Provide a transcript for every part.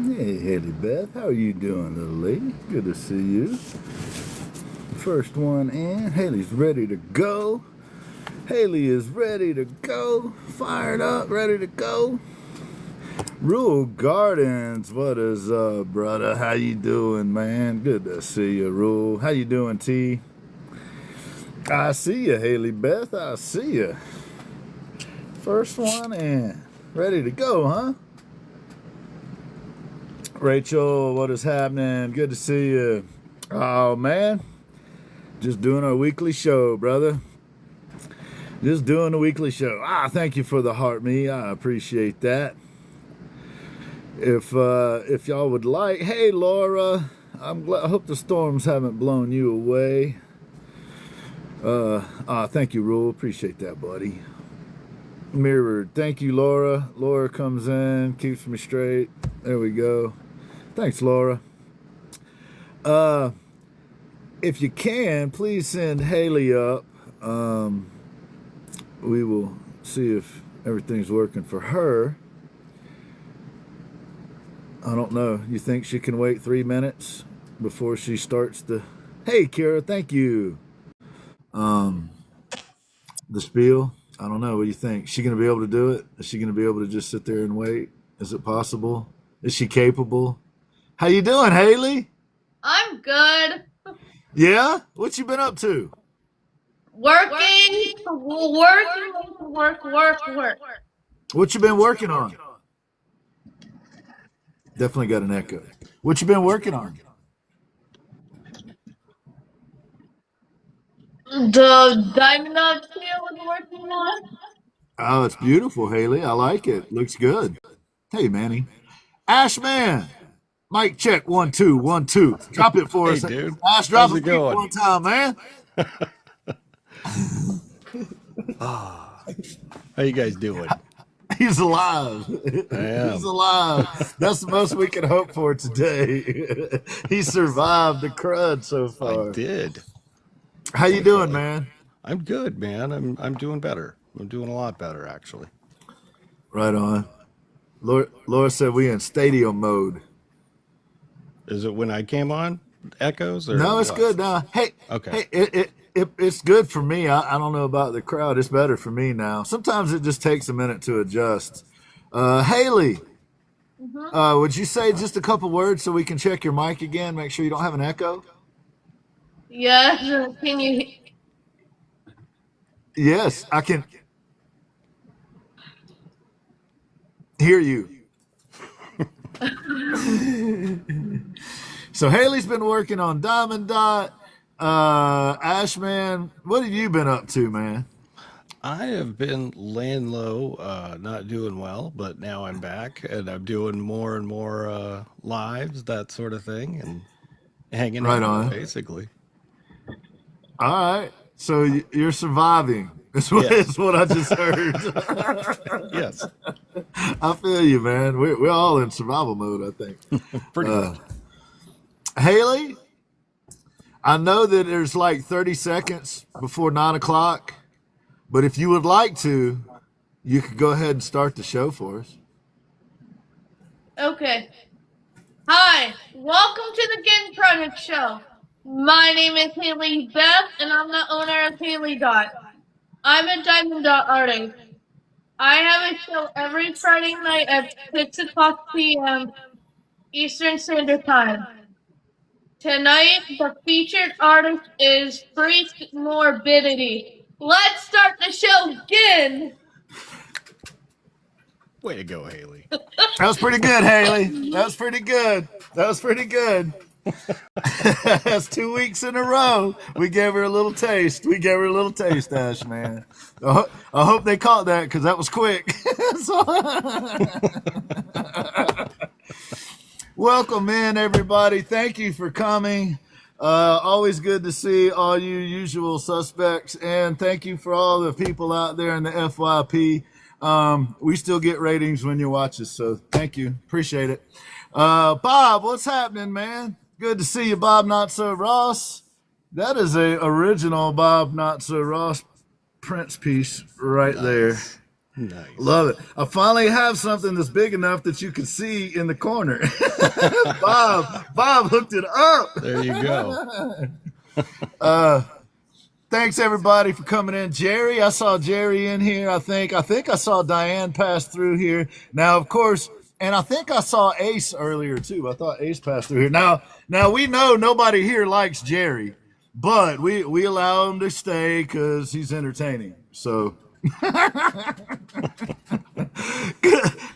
Hey, Haley Beth, how are you doing, little lady? Good to see you. First one in. Haley's ready to go. Haley is ready to go. Fired up, ready to go. Rule Gardens, what is up, brother? How you doing, man? Good to see you, Rule. How you doing, T? I see you, Haley Beth. I see you. First one in. Ready to go, huh? Rachel, what is happening? Good to see you. Oh, man. Just doing our weekly show, brother. Just doing the weekly show. Thank you for the heart, me. I appreciate that. If y'all would like, hey, Laura. I hope the storms haven't blown you away. Thank you, Rule. Appreciate that, buddy. Mirrored. Thank you, Laura. Laura comes in, keeps me straight. There we go. Thanks, Laura. If you can, please send Haley up. We will see if everything's working for her. I don't know. You think she can wait 3 minutes before she starts the... Hey, Kira, thank you. The spiel. I don't know. What do you think? Is she going to be able to do it? Is she going to be able to just sit there and wait? Is it possible? Is she capable? How you doing, Haley? I'm good. Yeah? What you been up to? Working. What you been working on? Definitely got an echo. What you been working on? The diamond knot seal is working on. Oh, it's beautiful, Haley. I like it. Looks good. Hey, Manny. Ash Man. Mic check. 1 2 1 2. Drop it for us. Dude. Ash, drop How's it it going? one time, man. How you guys doing? He's alive. I am. He's alive. That's the most we can hope for today. He survived the crud so far. I did. How you doing, man? I'm good, man. I'm doing better. I'm doing a lot better, actually. Right on. Laura said we in stadium mode. Is it when I came on? Echoes? Or No, it's what? good now. Hey, Okay. Hey, it's good for me. I don't know about the crowd. It's better for me now. Sometimes it just takes a minute to adjust. Haley, would you say just a couple words so we can check your mic again? Make sure you don't have an echo. Yes. Can you? Yes, I can hear you. So Haley's been working on Diamond Dot. Ashman, what have you been up to, man? I have been laying low, not doing well, but now I'm back and I'm doing more and more lives, that sort of thing, and hanging Right out, on. basically. All right. So you're surviving. Is what, Yes. is what I just heard. Yes. I feel you, man. We're all in survival mode, I think. Pretty much. Haley, I know that there's like 30 seconds before 9 o'clock, but if you would like to, you could go ahead and start the show for us. Okay. Hi. Welcome to the Ginn Project Show. My name is Haley Beth, and I'm the owner of Haley Dot. I'm a diamond dot artist. I have a show every Friday night at 6 o'clock p.m. Eastern Standard Time. Tonight, the featured artist is Morbidity. Let's start the show again. Way to go, Haley. That was pretty good, Haley. That was pretty good. That's 2 weeks in a row. We gave her a little taste. Ash, man. I hope they caught that because that was quick. Welcome in, everybody. Thank you for coming. Always good to see all you usual suspects. And thank you for all the people out there in the FYP. We still get ratings when you watch us, so thank you. Appreciate it. Bob, what's happening, man? Good to see you, Bob Not So Ross. That is a original Bob Not So Ross Prince piece right there. Nice. Love it. I finally have something that's big enough that you can see in the corner. Bob hooked it up. There you go. Thanks everybody for coming in. Jerry, I saw Jerry in here. I think I saw Diane pass through here. Now, of course, and I think I saw Ace earlier too. I thought Ace passed through here. Now we know nobody here likes Jerry, but we allow him to stay because he's entertaining. So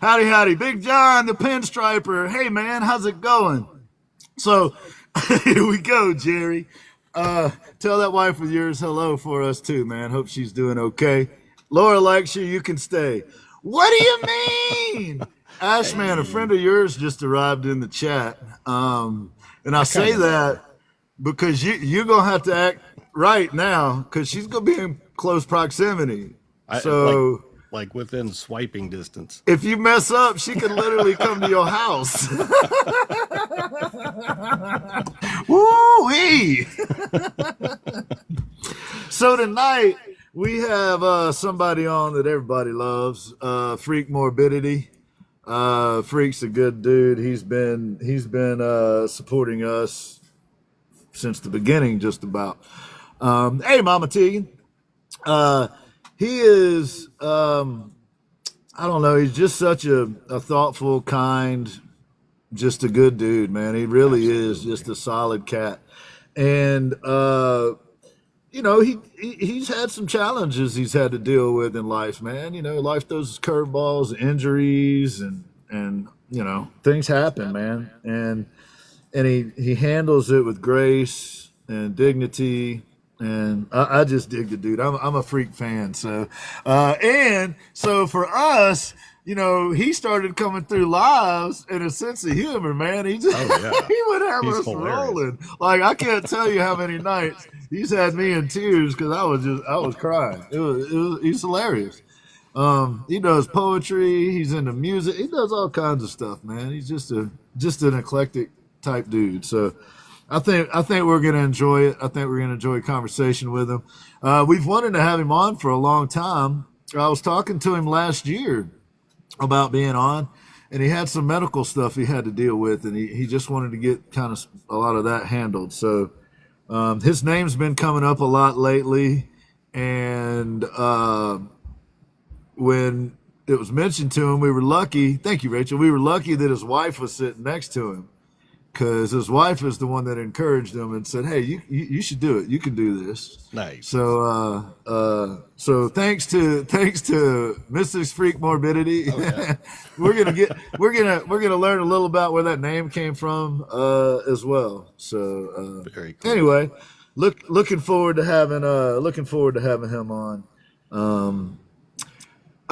howdy, Big John, the pinstriper. Hey man, how's it going? So here we go, Jerry. Tell that wife of yours hello for us too, man. Hope she's doing okay. Laura likes you. You can stay. What do you mean? Ashman, a friend of yours just arrived in the chat. And I say that because you're going to have to act right now because she's going to be in close proximity. So like within swiping distance. If you mess up, she could literally come to your house. Woo-wee! So tonight we have somebody on that everybody loves, Freak Morbidity. Freak's a good dude. He's been supporting us since the beginning, just about. Hey, Mama Tegan. He is, I don't know, he's just such a thoughtful, kind, just a good dude, man. He really is just a solid cat. And, you know, he's had some challenges he's had to deal with in life, man. You know, life throws curveballs, injuries, and you know, things happen, man. And he handles it with grace and dignity. And I just dig the dude. I'm a Freak fan. So, and so for us, you know, he started coming through lives in a sense of humor, man. He just, he would have us rolling. Like, I can't tell you how many nights he's had me in tears because I was crying. He's hilarious. He does poetry. He's into music. He does all kinds of stuff, man. He's just an eclectic type dude. So, I think we're going to enjoy it. I think we're going to enjoy a conversation with him. We've wanted to have him on for a long time. I was talking to him last year about being on, and he had some medical stuff he had to deal with, and he just wanted to get kind of a lot of that handled. So his name's been coming up a lot lately, and when it was mentioned to him, we were lucky. Thank you, Rachel. We were lucky that his wife was sitting next to him. Because his wife is the one that encouraged him and said, "Hey, you should do it. You can do this." Nice. So so thanks to Mrs. Freak Morbidity, we're gonna learn a little about where that name came from as well. So very cool. Anyway, looking forward to having him on.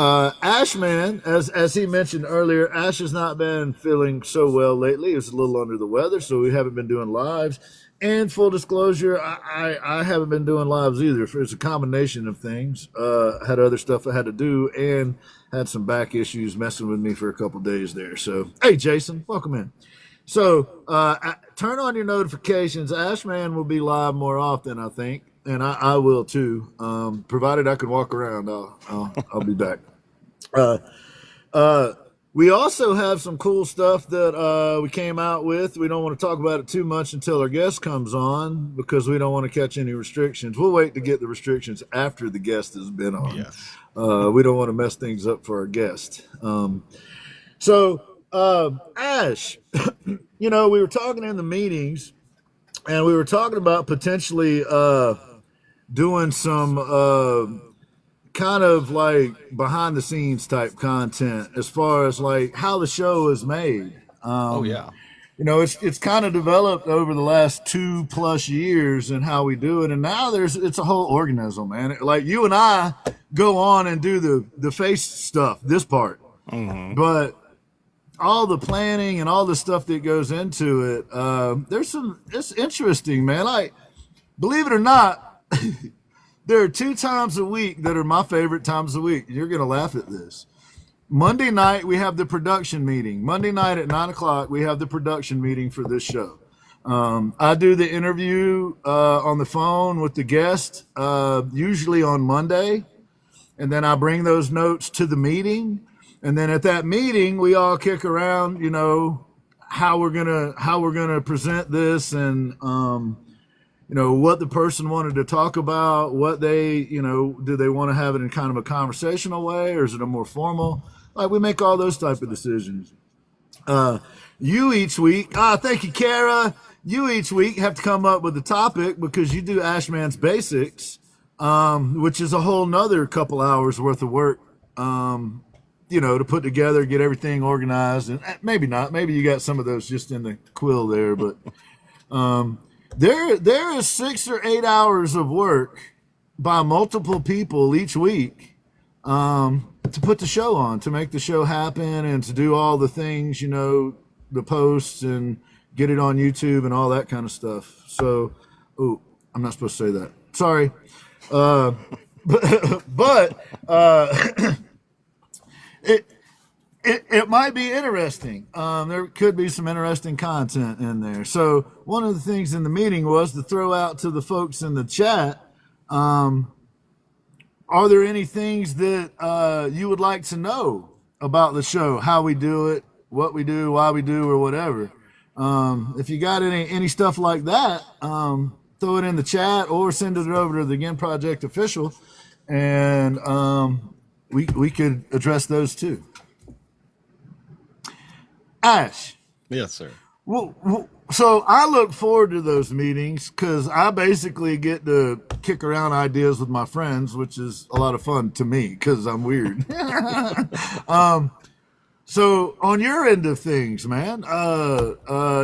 Ash, man, as he mentioned earlier, Ash has not been feeling so well lately. He was a little under the weather, so we haven't been doing lives. And full disclosure, I haven't been doing lives either. It's a combination of things. Had other stuff I had to do and had some back issues messing with me for a couple days there. So, hey, Jason, welcome in. So, turn on your notifications. Ashman will be live more often, I think. And I will too, provided I can walk around. I'll be back. We also have some cool stuff that we came out with. We don't want to talk about it too much until our guest comes on because we don't want to catch any restrictions. We'll wait to get the restrictions after the guest has been on. Yes. We don't want to mess things up for our guest. So Ash, you know, we were talking in the meetings, and we were talking about potentially doing some kind of like behind the scenes type content as far as like how the show is made. You know, it's kind of developed over the last 2+ years and how we do it. And now it's a whole organism, man. Like you and I go on and do the face stuff, this part, but all the planning and all the stuff that goes into it, it's interesting, man. Like, believe it or not, there are 2 times a week that are my favorite times a week. You're going to laugh at this. Monday night, we have the production meeting. Monday night at 9:00, we have the production meeting for this show. I do the interview on the phone with the guest, usually on Monday. and then I bring those notes to the meeting, and then at that meeting we all kick around, how we're gonna present this, and what the person wanted to talk about, what they, do they want to have it in kind of a conversational way, or is it a more formal? Like, we make all those type of decisions. You each week, thank you, Kara. You each week have to come up with a topic, because you do Ashman's Basics, which is a whole nother couple hours worth of work, to put together, get everything organized, and maybe not. Maybe you got some of those just in the quill there, but there is 6 or 8 hours of work by multiple people each week to put the show on, to make the show happen, and to do all the things, the posts, and get it on YouTube and all that kind of stuff. So, I'm not supposed to say that. Sorry. But it might be interesting. There could be some interesting content in there. So one of the things in the meeting was to throw out to the folks in the chat, are there any things that you would like to know about the show, how we do it, what we do, why we do, or whatever? If you got any stuff like that, throw it in the chat or send it over to the Ginn Project official, and we could address those too. Ash. Yes, sir. Well, so I look forward to those meetings, because I basically get to kick around ideas with my friends, which is a lot of fun to me because I'm weird. So on your end of things, man,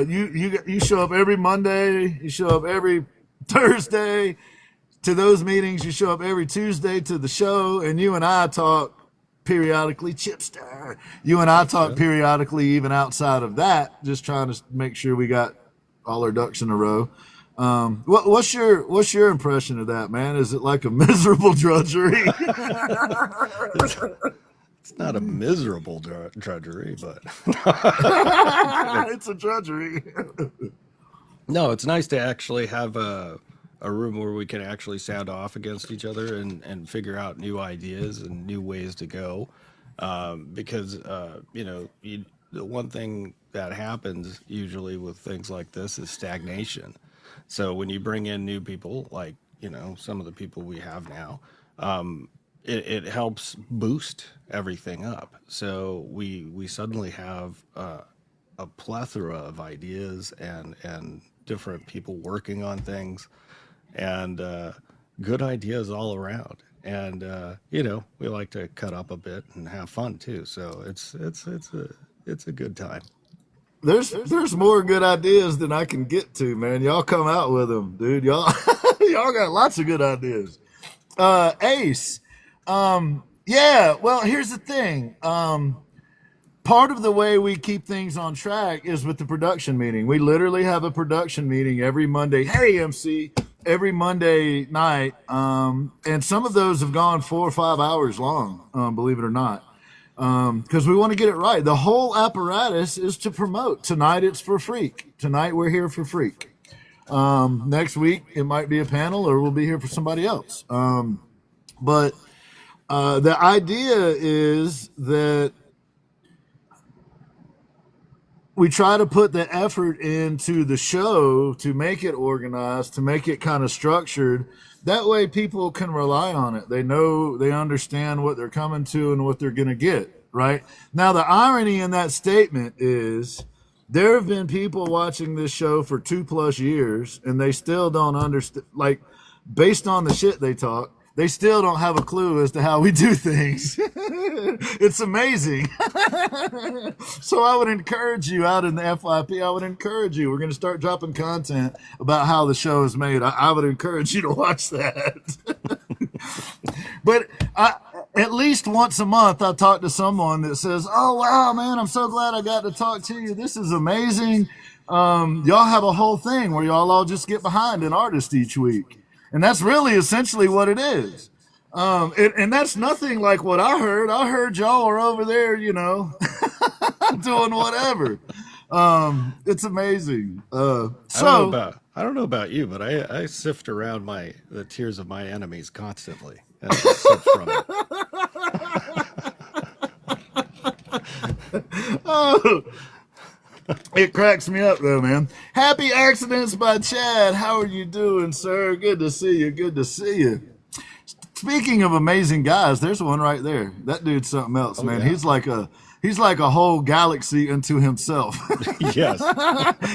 you show up every Monday, you show up every Thursday to those meetings, you show up every Tuesday to the show, and you and I talk periodically. Chipster, you and I talk periodically even outside of that, just trying to make sure we got all our ducks in a row. What's your impression of that, man? Is it like a miserable drudgery? It's not a miserable drudgery, but it's a drudgery. No, it's nice to actually have a room where we can actually sound off against each other and figure out new ideas and new ways to go. Because, the one thing that happens usually with things like this is stagnation. So when you bring in new people, like, some of the people we have now, it helps boost everything up. So we suddenly have a plethora of ideas and different people working on things, and good ideas all around. And we like to cut up a bit and have fun too. So it's a good time. There's more good ideas than I can get to, man. Y'all come out with them, dude. Y'all got lots of good ideas. Ace. Yeah, well, here's the thing. Part of the way we keep things on track is with the production meeting. We literally have a production meeting every Monday. Hey, MC, every Monday night. And some of those have gone 4 or 5 hours long, believe it or not. Because we want to get it right. The whole apparatus is to promote. Tonight it's for Freak. Tonight we're here for Freak. Next week it might be a panel, or we'll be here for somebody else. But the idea is that we try to put the effort into the show to make it organized, to make it kind of structured. That way people can rely on it. They know, they understand what they're coming to and what they're going to get, right? Now, the irony in that statement is there have been people watching this show for 2+ years, and they still don't understand, like, based on the shit they talk, they still don't have a clue as to how we do things. It's amazing. So I would encourage you out in the FYP, we're going to start dropping content about how the show is made. I would encourage you to watch that. But at least once a month, I talk to someone that says, oh, wow, man, I'm so glad I got to talk to you. This is amazing. Y'all have a whole thing where y'all all just get behind an artist each week. And that's really essentially what it is. And that's nothing like what I heard. I heard y'all are over there, doing whatever. It's amazing. I don't know about you, but I sift around the tears of my enemies constantly. and just sips from it. Oh, it cracks me up though, man. Happy Accidents by Chad. How are you doing, sir? Good to see you. Good to see you. Speaking of amazing guys, there's one right there. That dude's something else, man. Yeah. He's like a whole galaxy unto himself. Yes.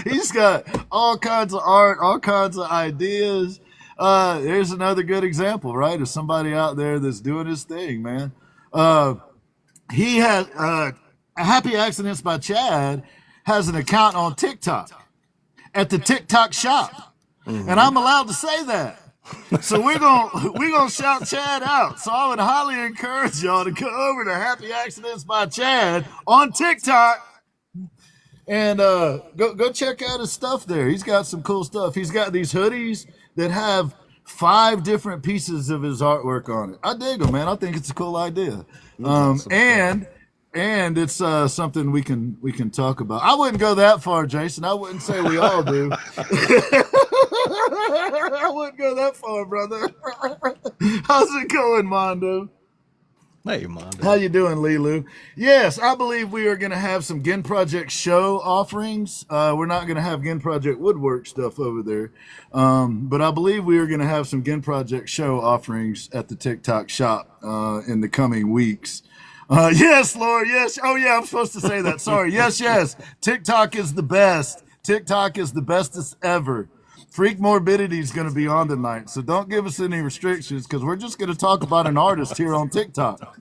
He's got all kinds of art, all kinds of ideas. There's another good example, right, of somebody out there that's doing his thing, man. He has Happy Accidents by Chad has an account on TikTok at the TikTok shop, and I'm allowed to say that. So we're gonna shout Chad out. So I would highly encourage y'all to go over to Happy Accidents by Chad on TikTok and go check out his stuff there. He's got some cool stuff. He's got these hoodies that have 5 different pieces of his artwork on it. I dig them, man. I think it's a cool idea. And it's something we can talk about. I wouldn't go that far, Jason. I wouldn't say we all do. I wouldn't go that far, brother. How's it going, Mondo? Hey, Mondo. How you doing, Lilu? Yes, I believe we are going to have some Ginn Project show offerings. We're not going to have Ginn Project woodwork stuff over there. But I believe we are going to have some Ginn Project show offerings at the TikTok shop in the coming weeks. Yes, Laura, yes. Oh, yeah, I'm supposed to say that. Sorry. Yes. TikTok is the best. TikTok is the bestest ever. Freak Morbidity is going to be on tonight, so don't give us any restrictions because we're just going to talk about an artist here on TikTok.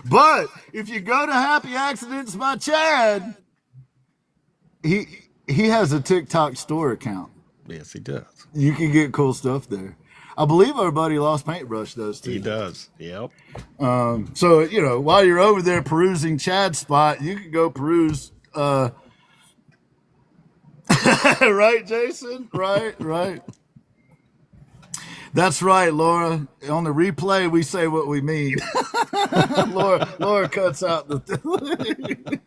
But if you go to Happy Accidents by Chad, he has a TikTok store account. Yes, he does. You can get cool stuff there. I believe our buddy Lost Paintbrush does too. He does. Yep. So, you know, while you're over there perusing Chad's spot, you can go peruse. Right, Jason? Right. That's right, Laura. On the replay, we say what we mean. Laura cuts out the.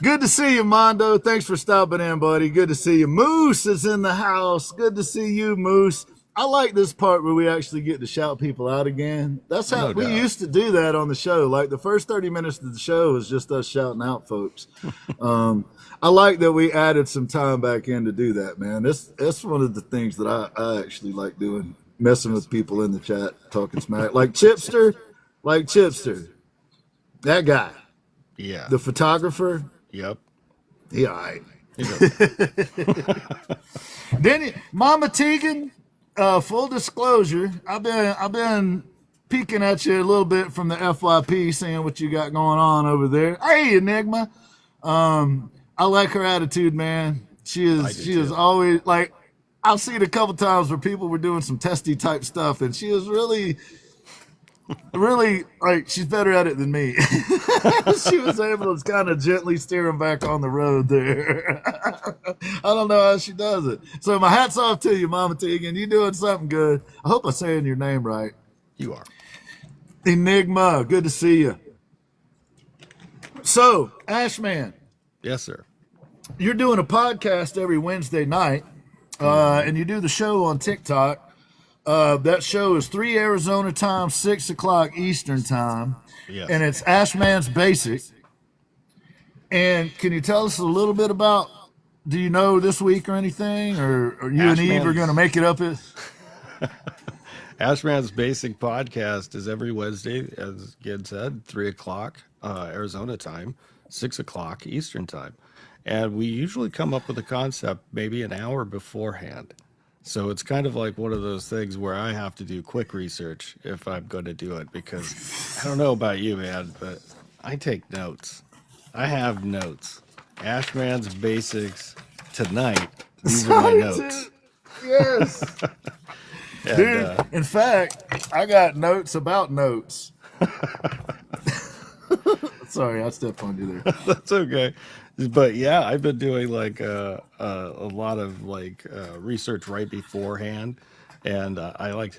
Good to see you, Mondo. Thanks for stopping in, buddy. Good to see you. Moose is in the house. Good to see you, Moose. I like this part where we actually get to shout people out again. That's how we used to do that on the show. Like the first 30 minutes of the show was just us shouting out folks. I like that we added some time back in to do that, man. That's one of the things that I actually like doing, messing with people in the chat, talking smack. Like Chipster. That guy. Yeah. The photographer. Yep. He all right. Then Mama Tegan, full disclosure, I've been peeking at you a little bit from the FYP, seeing what you got going on over there. Hey, Enigma. I like her attitude, man. She is always like, I've seen a couple times where people were doing some testy type stuff, and she is really like, she's better at it than me. She was able to kind of gently steer him back on the road there. I don't know how she does it. So my hat's off to you, Mama Tegan. You doing something good. I hope I'm saying your name right. You are. Enigma, good to see you. So, Ashman. Yes, sir. You're doing a podcast every Wednesday night, and you do the show on TikTok. That show is 3 Arizona time, 6 o'clock Eastern time. Yes. And it's Ashman's Basic. And can you tell us a little bit about, do you know this week or anything? Or you and Eve are going to make it up? Ashman's Basic podcast is every Wednesday, as Ginn said, 3 o'clock Arizona time, 6 o'clock Eastern time. And we usually come up with a concept maybe an hour beforehand. So it's kind of like one of those things where I have to do quick research if I'm going to do it, because I don't know about you, man, but I take notes. I have notes. Ashman's Basics tonight. These are my notes. Yes. And, dude, in fact, I got notes about notes. Sorry, I stepped on you there. That's okay. But yeah, I've been doing like a lot of like research right beforehand, and I like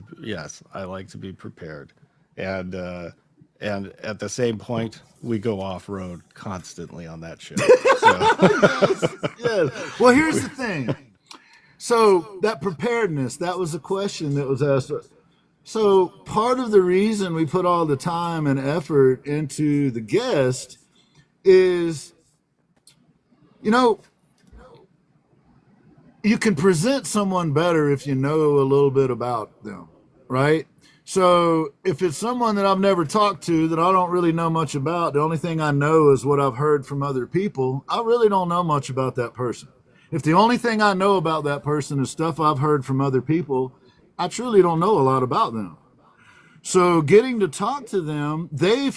to be prepared, and at the same point we go off road constantly on that show. So. Yes. Well, here's the thing. So that preparedness, that was a question that was asked. So part of the reason we put all the time and effort into the guest is, you know, you can present someone better if you know a little bit about them, right? So if it's someone that I've never talked to, that I don't really know much about, the only thing I know is what I've heard from other people, I really don't know much about that person. If the only thing I know about that person is stuff I've heard from other people, I truly don't know a lot about them. So getting to talk to them, they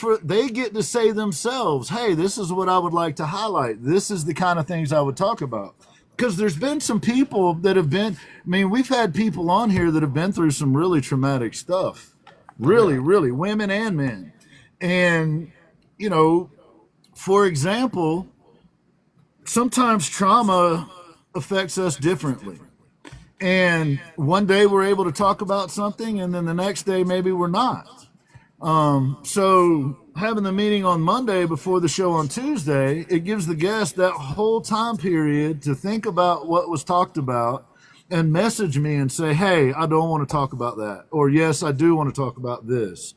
get to say themselves, hey, this is what I would like to highlight. This is the kind of things I would talk about. Because there's been some people that have been, I mean, we've had people on here that have been through some really traumatic stuff. Really, really, women and men. And, you know, for example, sometimes trauma affects us differently. And one day we're able to talk about something, and then the next day maybe we're not. So having the meeting on Monday before the show on Tuesday, it gives the guest that whole time period to think about what was talked about and message me and say, hey, I don't want to talk about that. Or yes, I do want to talk about this.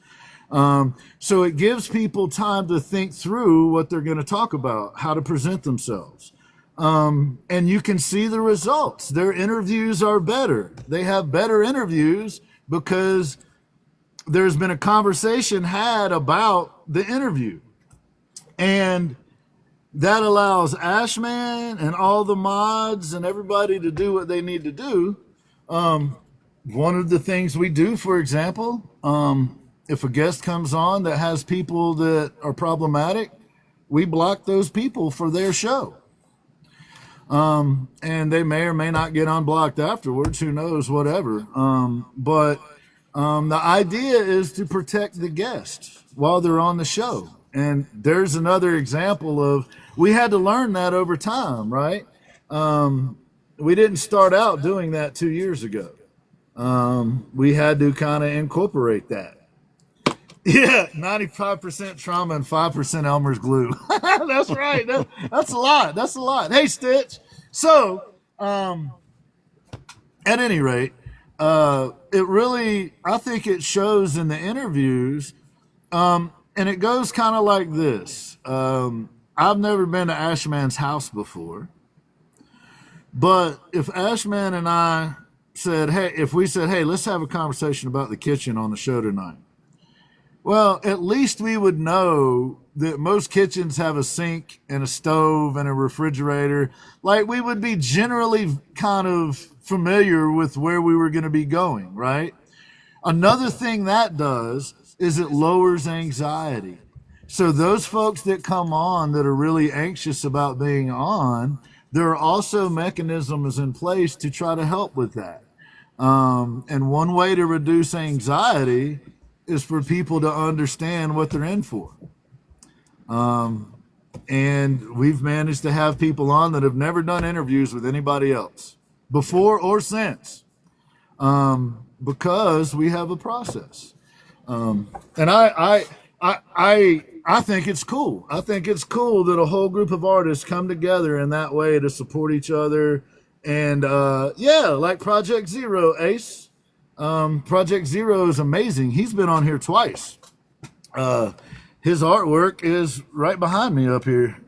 So it gives people time to think through what they're going to talk about, how to present themselves. And you can see the results. Their interviews are better. They have better interviews because there's been a conversation had about the interview. And that allows Ashman and all the mods and everybody to do what they need to do. One of the things we do, for example, if a guest comes on that has people that are problematic, we block those people for their show. And they may or may not get unblocked afterwards, who knows, whatever. But the idea is to protect the guest while they're on the show. And there's another example of, we had to learn that over time, right? We didn't start out doing that 2 years ago. We had to kind of incorporate that. Yeah, 95% trauma and 5% Elmer's glue. That's right. That's a lot. That's a lot. Hey, Stitch. So, at any rate, it really, I think it shows in the interviews, and it goes kind of like this. I've never been to Ashman's house before, but if Ashman and I said, if we said, hey, let's have a conversation about the kitchen on the show tonight. Well, at least we would know that most kitchens have a sink and a stove and a refrigerator. Like, we would be generally kind of familiar with where we were going to be going, right? Another thing that does is it lowers anxiety. So those folks that come on that are really anxious about being on, there are also mechanisms in place to try to help with that. And one way to reduce anxiety is for people to understand what they're in for. And we've managed to have people on that have never done interviews with anybody else before or since, because we have a process. And I think it's cool. I think it's cool that a whole group of artists come together in that way to support each other. And like Project Zero, A.S.H. Project Zero is amazing. He's been on here twice. His artwork is right behind me up here.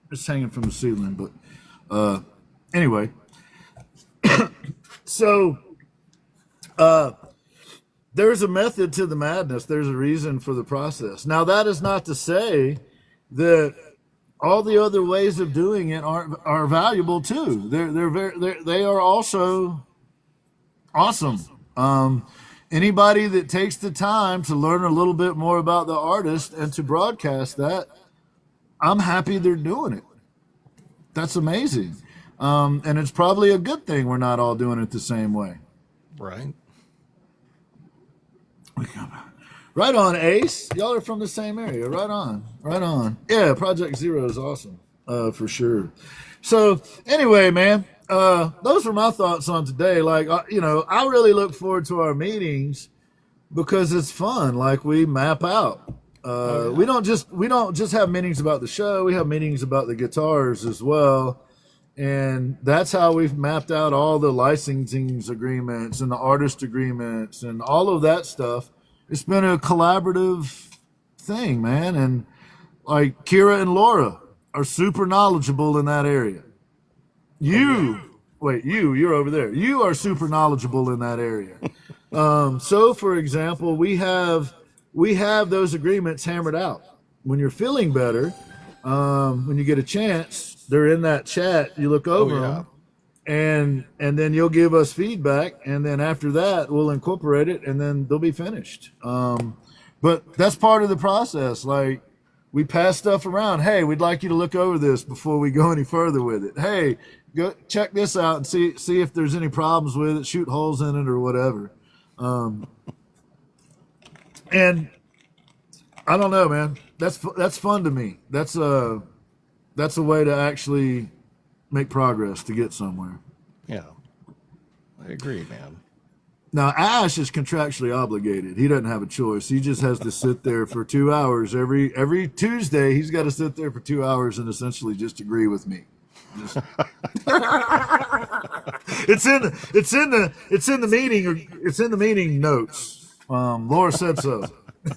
It's hanging from the ceiling, but anyway. So there's a method to the madness. There's a reason for the process. Now, that is not to say that all the other ways of doing it are valuable too. They are also awesome. Anybody that takes the time to learn a little bit more about the artist and to broadcast that, I'm happy they're doing it. That's amazing. And it's probably a good thing we're not all doing it the same way. Right. Right on, Ace. Y'all are from the same area. Right on. Right on. Yeah, Project Zero is awesome, for sure. So anyway, man, those were my thoughts on today. Like, I really look forward to our meetings because it's fun. Like, we map out. We don't just have meetings about the show. We have meetings about the guitars as well. And that's how we've mapped out all the licensing agreements and the artist agreements and all of that stuff. It's been a collaborative thing, man. And like Kira and Laura are super knowledgeable in that area. You're over there. You are super knowledgeable in that area. So for example, we have those agreements hammered out. When you're feeling better, when you get a chance, they're in that chat. You look over them, and then you'll give us feedback, and then after that, we'll incorporate it, and then they'll be finished. But that's part of the process. Like, we pass stuff around. Hey, we'd like you to look over this before we go any further with it. Hey, go check this out and see if there's any problems with it. Shoot holes in it or whatever. And I don't know, man. That's fun to me. That's a way to actually make progress to get somewhere. Yeah, I agree, man. Now, Ash is contractually obligated. He doesn't have a choice. He just has to sit there for 2 hours every Tuesday. He's got to sit there for 2 hours and essentially just agree with me. It's in the meeting notes. Laura said so.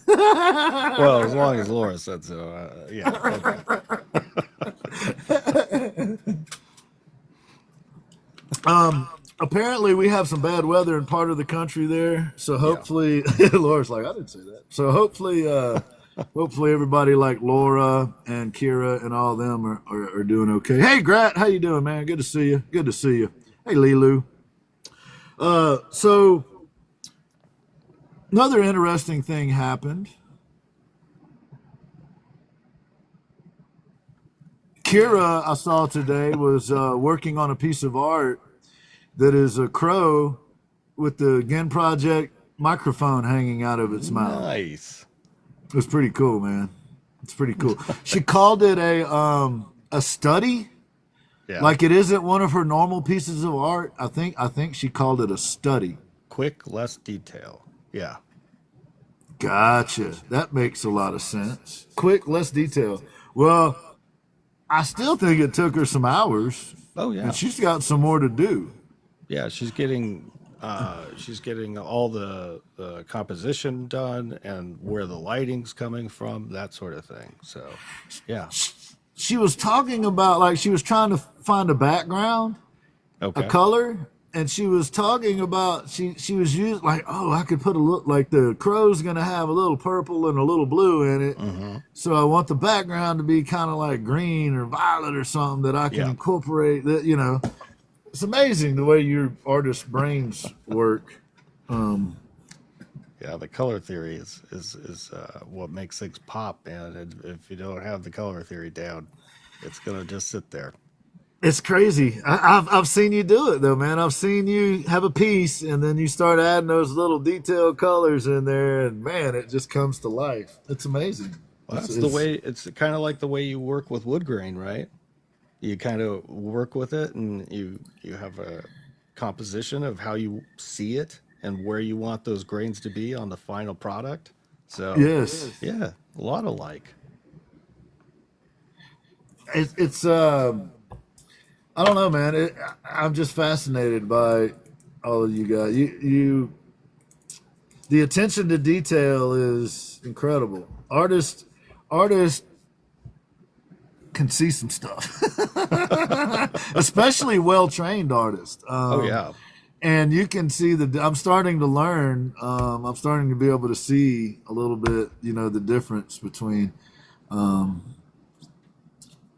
Well, as long as Laura said so, yeah. Okay. Apparently we have some bad weather in part of the country there, so hopefully Laura's like, I didn't say that. So hopefully everybody like Laura and Kira and all of them are doing okay. Hey Grat, how you doing, man? Good to see you. Hey Lilu. So another interesting thing happened. Kira, I saw today, was working on a piece of art that is a crow with the Ginn Project microphone hanging out of its mouth. Nice. It was pretty cool, man. It's pretty cool. She called it a study. Yeah. Like it isn't one of her normal pieces of art. I think she called it a study. Quick, less detail. Yeah. Gotcha. That makes a lot of sense. Quick, less detail. Well, I still think it took her some hours. Oh yeah. And she's got some more to do. Yeah, she's getting all the composition done and where the lighting's coming from, that sort of thing. So, yeah. She was talking about, like, she was trying to find a background, a color, and she was talking about she was using, like, oh, I could put a look like the crow's gonna have a little purple and a little blue in it. Mm-hmm. So I want the background to be kind of like green or violet or something that I can incorporate. That, you know. It's amazing the way your artist brains work. Yeah, the color theory is what makes things pop, and if you don't have the color theory down, it's gonna just sit there. It's crazy. I've seen you do it though, man. I've seen you have a piece, and then you start adding those little detailed colors in there, and man, it just comes to life. It's amazing. Well, that's the way. It's kind of like the way you work with wood grain, right? You kind of work with it, and you have a composition of how you see it and where you want those grains to be on the final product. So yes, yeah, a lot alike. It's I don't know, man. I'm just fascinated by all of you guys. You the attention to detail is incredible. Artists can see some stuff, especially well-trained artists. Oh yeah, and you can see I'm starting to learn. I'm starting to be able to see a little bit, the difference between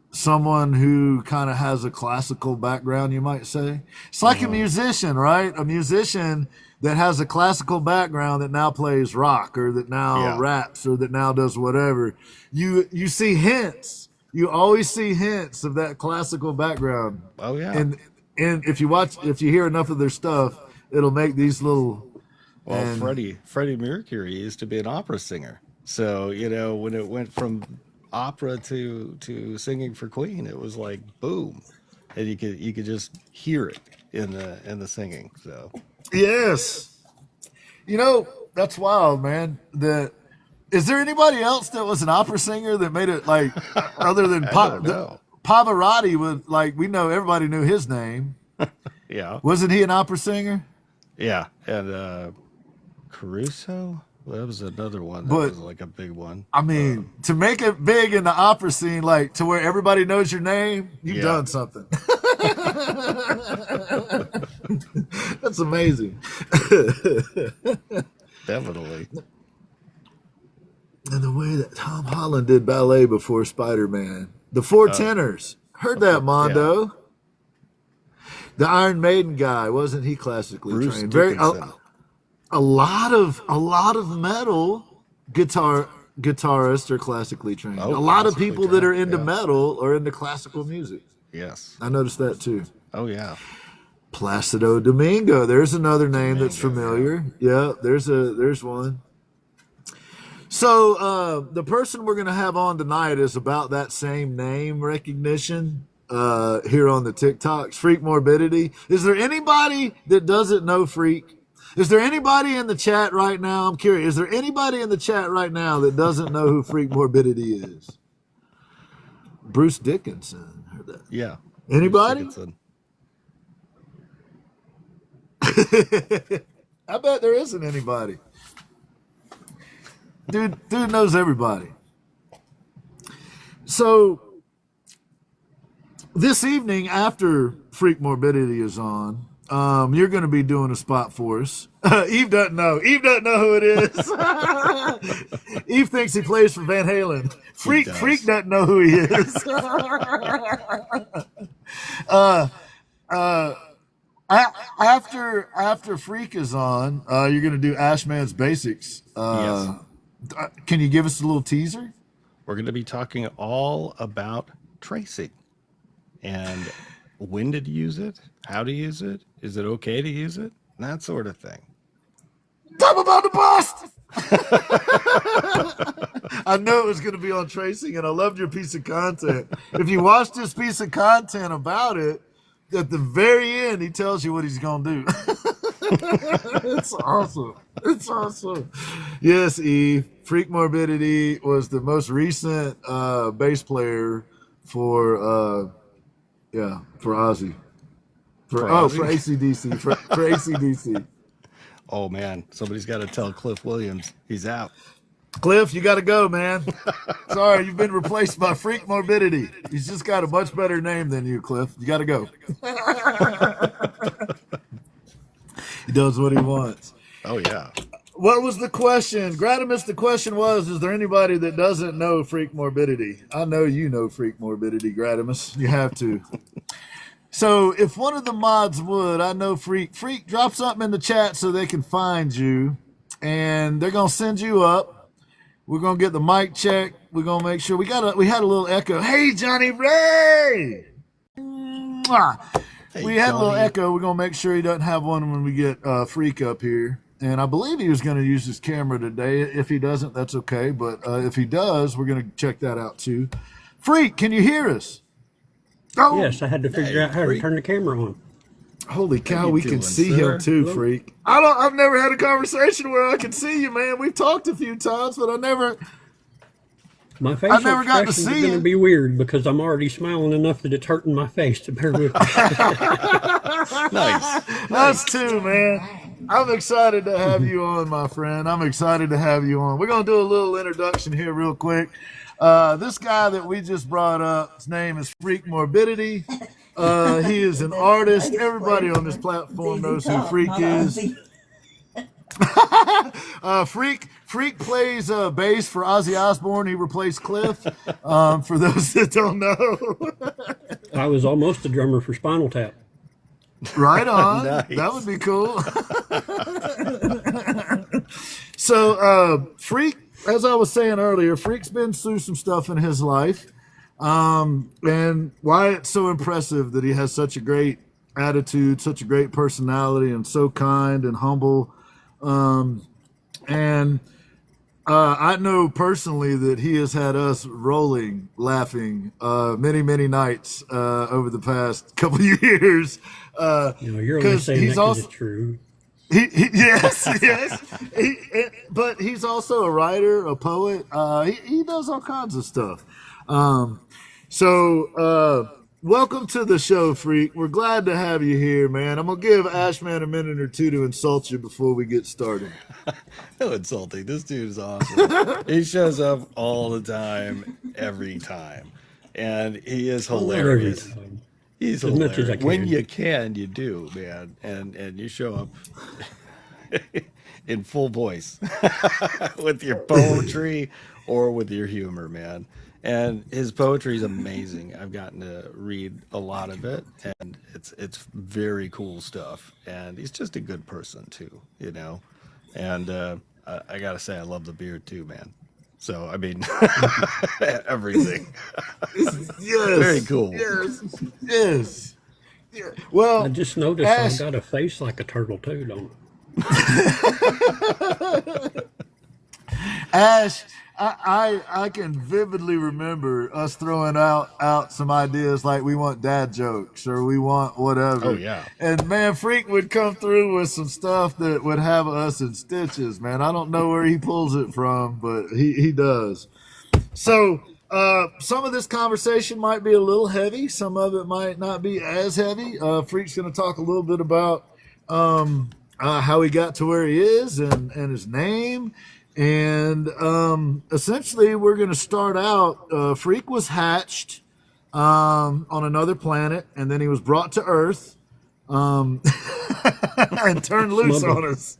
someone who kind of has a classical background, you might say. It's like a musician, right? A musician that has a classical background that now plays rock or that now raps or that now does whatever. You see hints. You always see hints of that classical background. Oh yeah. And if you hear enough of their stuff, it'll make these little. Well, Freddie Mercury used to be an opera singer. So, when it went from opera to singing for Queen, it was like boom. And you could just hear it in the singing. So yes. That's wild, man. Is there anybody else that was an opera singer that made it like other than pop? Pavarotti was like, we know everybody knew his name. Yeah. Wasn't he an opera singer? Yeah. And Caruso? Well, that was another one that But was like a big one. I mean, to make it big in the opera scene, like to where everybody knows your name, you've done something. That's amazing. Definitely. And the way that Tom Holland did ballet before Spider-Man. The Four Tenors. Heard that, Mondo. Yeah. The Iron Maiden guy, wasn't he classically Bruce trained? Dickinson. A lot of metal guitarists are classically trained. Oh, a lot of classically people that are trained, into metal are into classical music. Yes. I noticed that too. Oh, yeah. Placido Domingo. There's another name that's familiar. Yeah, there's one. So the person we're going to have on tonight is about that same name recognition here on the TikToks. Freak Morbidity. Is there anybody that doesn't know Freak? Is there anybody in the chat right now? I'm curious. Is there anybody in the chat right now that doesn't know who Freak Morbidity is? Bruce Dickinson. Heard that. Yeah. Anybody? I bet there isn't anybody. Dude knows everybody. So this evening after Freak Morbidity is on, you're going to be doing a spot for us. Eve doesn't know. Eve doesn't know who it is. Eve thinks he plays for Van Halen. Freak doesn't know who he is. After Freak is on, you're going to do Ashman's Basics. Yes. Can you give us a little teaser? We're going to be talking all about tracing and when to use it, how to use it, is it okay to use it, that sort of thing. Talk about the bust! I knew it was going to be on tracing, and I loved your piece of content. If you watch this piece of content about it, at the very end, he tells you what he's going to do. It's awesome. It's awesome. Yes, Eve. Freak Morbidity was the most recent bass player for Ozzy. For AC/DC. For AC/DC. Oh, man. Somebody's got to tell Cliff Williams he's out. Cliff, you got to go, man. Sorry, you've been replaced by Freak Morbidity. He's just got a much better name than you, Cliff. You got to go. He does what he wants. Oh, yeah. What was the question? Gratimus, the question was, is there anybody that doesn't know Freak Morbidity? I know you know Freak Morbidity, Gratimus. You have to. So if one of the mods would, I know Freak, drop something in the chat so they can find you, and they're going to send you up. We're going to get the mic check. We're going to make sure we had a little echo. Hey, Johnny Ray! Mwah. Hey, we had Johnny. a little echo. We're going to make sure he doesn't have one when we get Freak up here. And I believe he was going to use his camera today. If he doesn't, that's okay. But if he does, we're going to check that out too. Freak, can you hear us? Oh, yes, I had to figure out how to turn the camera on. Holy cow, we can see him too, Freak. I've never had a conversation where I can see you, man. We've talked a few times, but My facial never got to expressions see are going it. to be weird because I'm already smiling enough that it's hurting my face to bear with me. Nice. Us too, man. I'm excited to have you on, my friend. I'm excited to have you on. We're going to do a little introduction here real quick. This guy that we just brought up, his name is Freak Morbidity. He is an artist. Everybody on this platform knows who Freak is. Freak plays bass for Ozzy Osbourne. He replaced Cliff. For those that don't know. I was almost a drummer for Spinal Tap. Right on. Nice. That would be cool. So, Freak, as I was saying earlier, Freak's been through some stuff in his life. And why it's so impressive that he has such a great attitude, such a great personality, and so kind and humble. I know personally that he has had us rolling, laughing, many, many nights, over the past couple of years. You're only saying that because it's true. Yes. But he's also a writer, a poet. He does all kinds of stuff. So, welcome to the show, Freak. We're glad to have you here, man. I'm going to give Ashman a minute or two to insult you before we get started. No insulting. This dude is awesome. He shows up all the time, every time. And he is hilarious. He's As much as I hilarious. can. When you can, you do, man. And you show up in full voice with your poetry or with your humor, man. And his poetry is amazing. I've gotten to read a lot of it, and it's very cool stuff. And he's just a good person too, you know. And I gotta say, I love the beard too, man. So I mean, everything. Yes. Very cool. Yes. Yes. Yeah. Well, I just noticed Ash- I got a face like a turtle too, don't Ash, I can vividly remember us throwing out some ideas like we want dad jokes or we want whatever. Oh, yeah. And man, Freak would come through with some stuff that would have us in stitches, man. I don't know where he pulls it from, but he does. So some of this conversation might be a little heavy. Some of it might not be as heavy. Freak's going to talk a little bit about how he got to where he is and his name. And essentially, we're going to start out. Freak was hatched on another planet, and then he was brought to Earth and turned loose on us.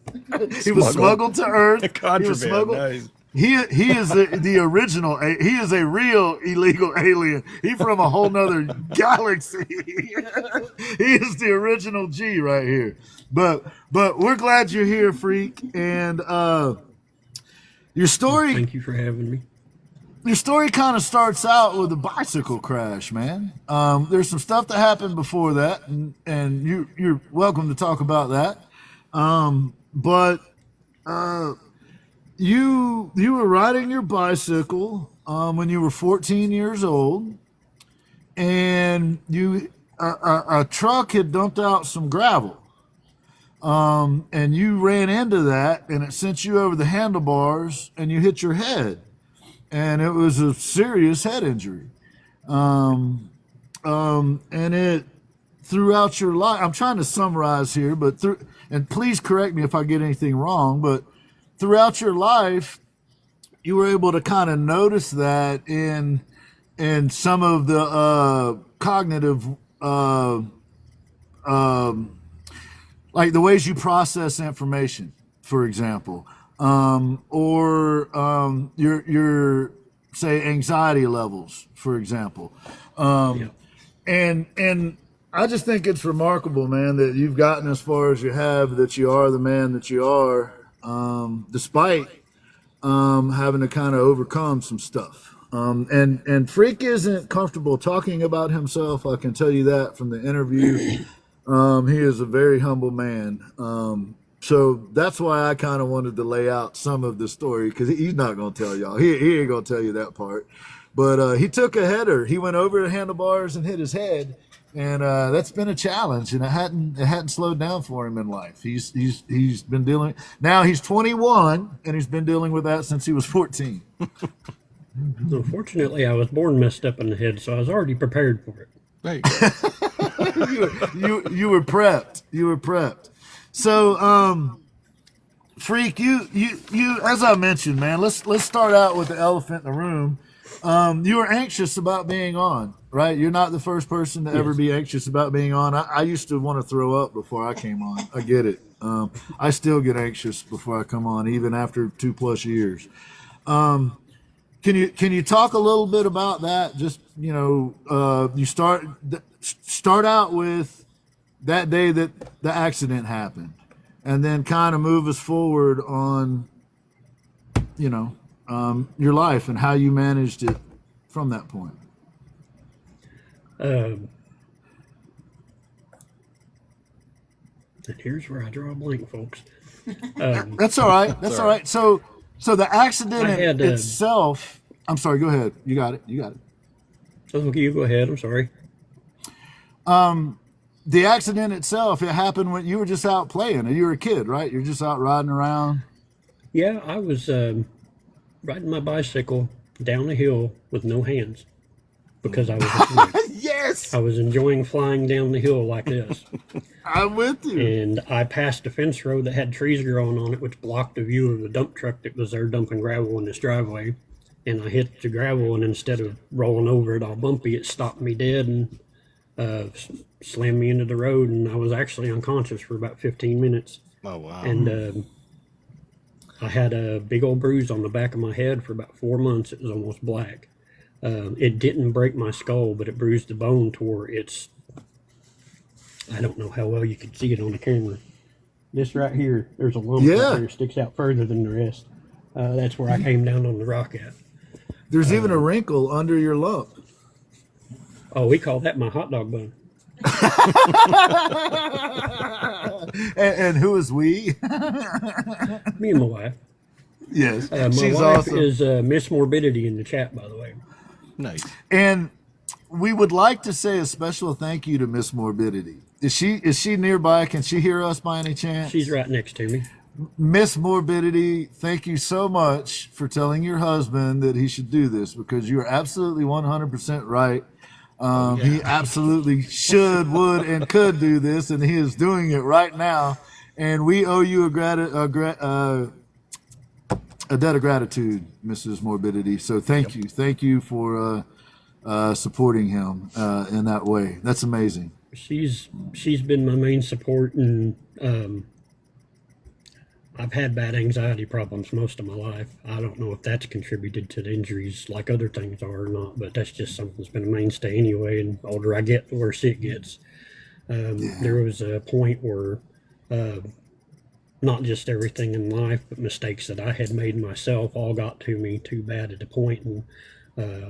He was smuggled to Earth. He was smuggled. Nice. He is the original. He is a real illegal alien. He's from a whole nother galaxy. He is the original G right here. But we're glad you're here, Freak. And your story. Thank you for having me. Your story kind of starts out with a bicycle crash, man. There's some stuff that happened before that, and you're welcome to talk about that. But you were riding your bicycle when you were 14 years old, and a truck had dumped out some gravel. And you ran into that, and it sent you over the handlebars, and you hit your head, and it was a serious head injury. And it throughout your life. I'm trying to summarize here, and please correct me if I get anything wrong. But throughout your life, you were able to kind of notice that in some of the cognitive. Like the ways you process information, for example, or your say anxiety levels, for example, and I just think it's remarkable, man, that you've gotten as far as you have, that you are the man that you are, despite having to kind of overcome some stuff. And Freak isn't comfortable talking about himself. I can tell you that from the interview. He is a very humble man. So that's why I kind of wanted to lay out some of the story, because he's not going to tell y'all. He ain't going to tell you that part. But he took a header. He went over the handlebars and hit his head, and that's been a challenge. And it hadn't slowed down for him in life. He's been dealing. Now he's 21, and he's been dealing with that since he was 14. Unfortunately, I was born messed up in the head, so I was already prepared for it. There you go. you were prepped. You were prepped. So, Freak, you as I mentioned, man, let's start out with the elephant in the room. You were anxious about being on, right? You're not the first person to ever be anxious about being on. I used to want to throw up before I came on. I get it. I still get anxious before I come on, even after 2+ years. Can you talk a little bit about that? Just, you start out with that day that the accident happened, and then kind of move us forward on, your life and how you managed it from that point. And here's where I draw a blank, folks. That's all right. That's all right. So the accident itself. I'm sorry. Go ahead. You got it. Okay, you go ahead. I'm sorry. The accident itself, it happened when you were just out playing. You were a kid, right? You're just out riding around. Yeah, I was riding my bicycle down a hill with no hands. because I was asleep. Yes, I was enjoying flying down the hill like this. I'm with you. And I passed a fence row that had trees growing on it, which blocked the view of the dump truck that was there dumping gravel in this driveway. And I hit the gravel, and instead of rolling over it all bumpy, it stopped me dead and slammed me into the road. And I was actually unconscious for about 15 minutes. Oh, wow. And I had a big old bruise on the back of my head for about 4 months. It was almost black. It didn't break my skull, but it bruised the bone to where it's, I don't know how well you can see it on the camera. This right here, there's a lump right there that sticks out further than the rest. That's where I came down on the rock at. There's even a wrinkle under your lump. Oh, we call that my hot dog bun. And who is we? Me and my wife. Yes, My she's wife awesome. is Miss Morbidity in the chat, by the way. Nice. And we would like to say a special thank you to Miss Morbidity. Is she nearby? Can she hear us by any chance? She's right next to me. Miss Morbidity, thank you so much for telling your husband that he should do this, because you are absolutely 100% right. He absolutely should, would, and could do this, and he is doing it right now. And we owe you a debt of gratitude, Mrs. Morbidity. So thank you for supporting him in that way. That's amazing. She's been my main support, and I've had bad anxiety problems most of my life. I don't know if that's contributed to the injuries like other things are or not, but that's just something that's been a mainstay anyway. And the older I get, the worse it gets. There was a point where not just everything in life, but mistakes that I had made myself all got to me too bad at a point, and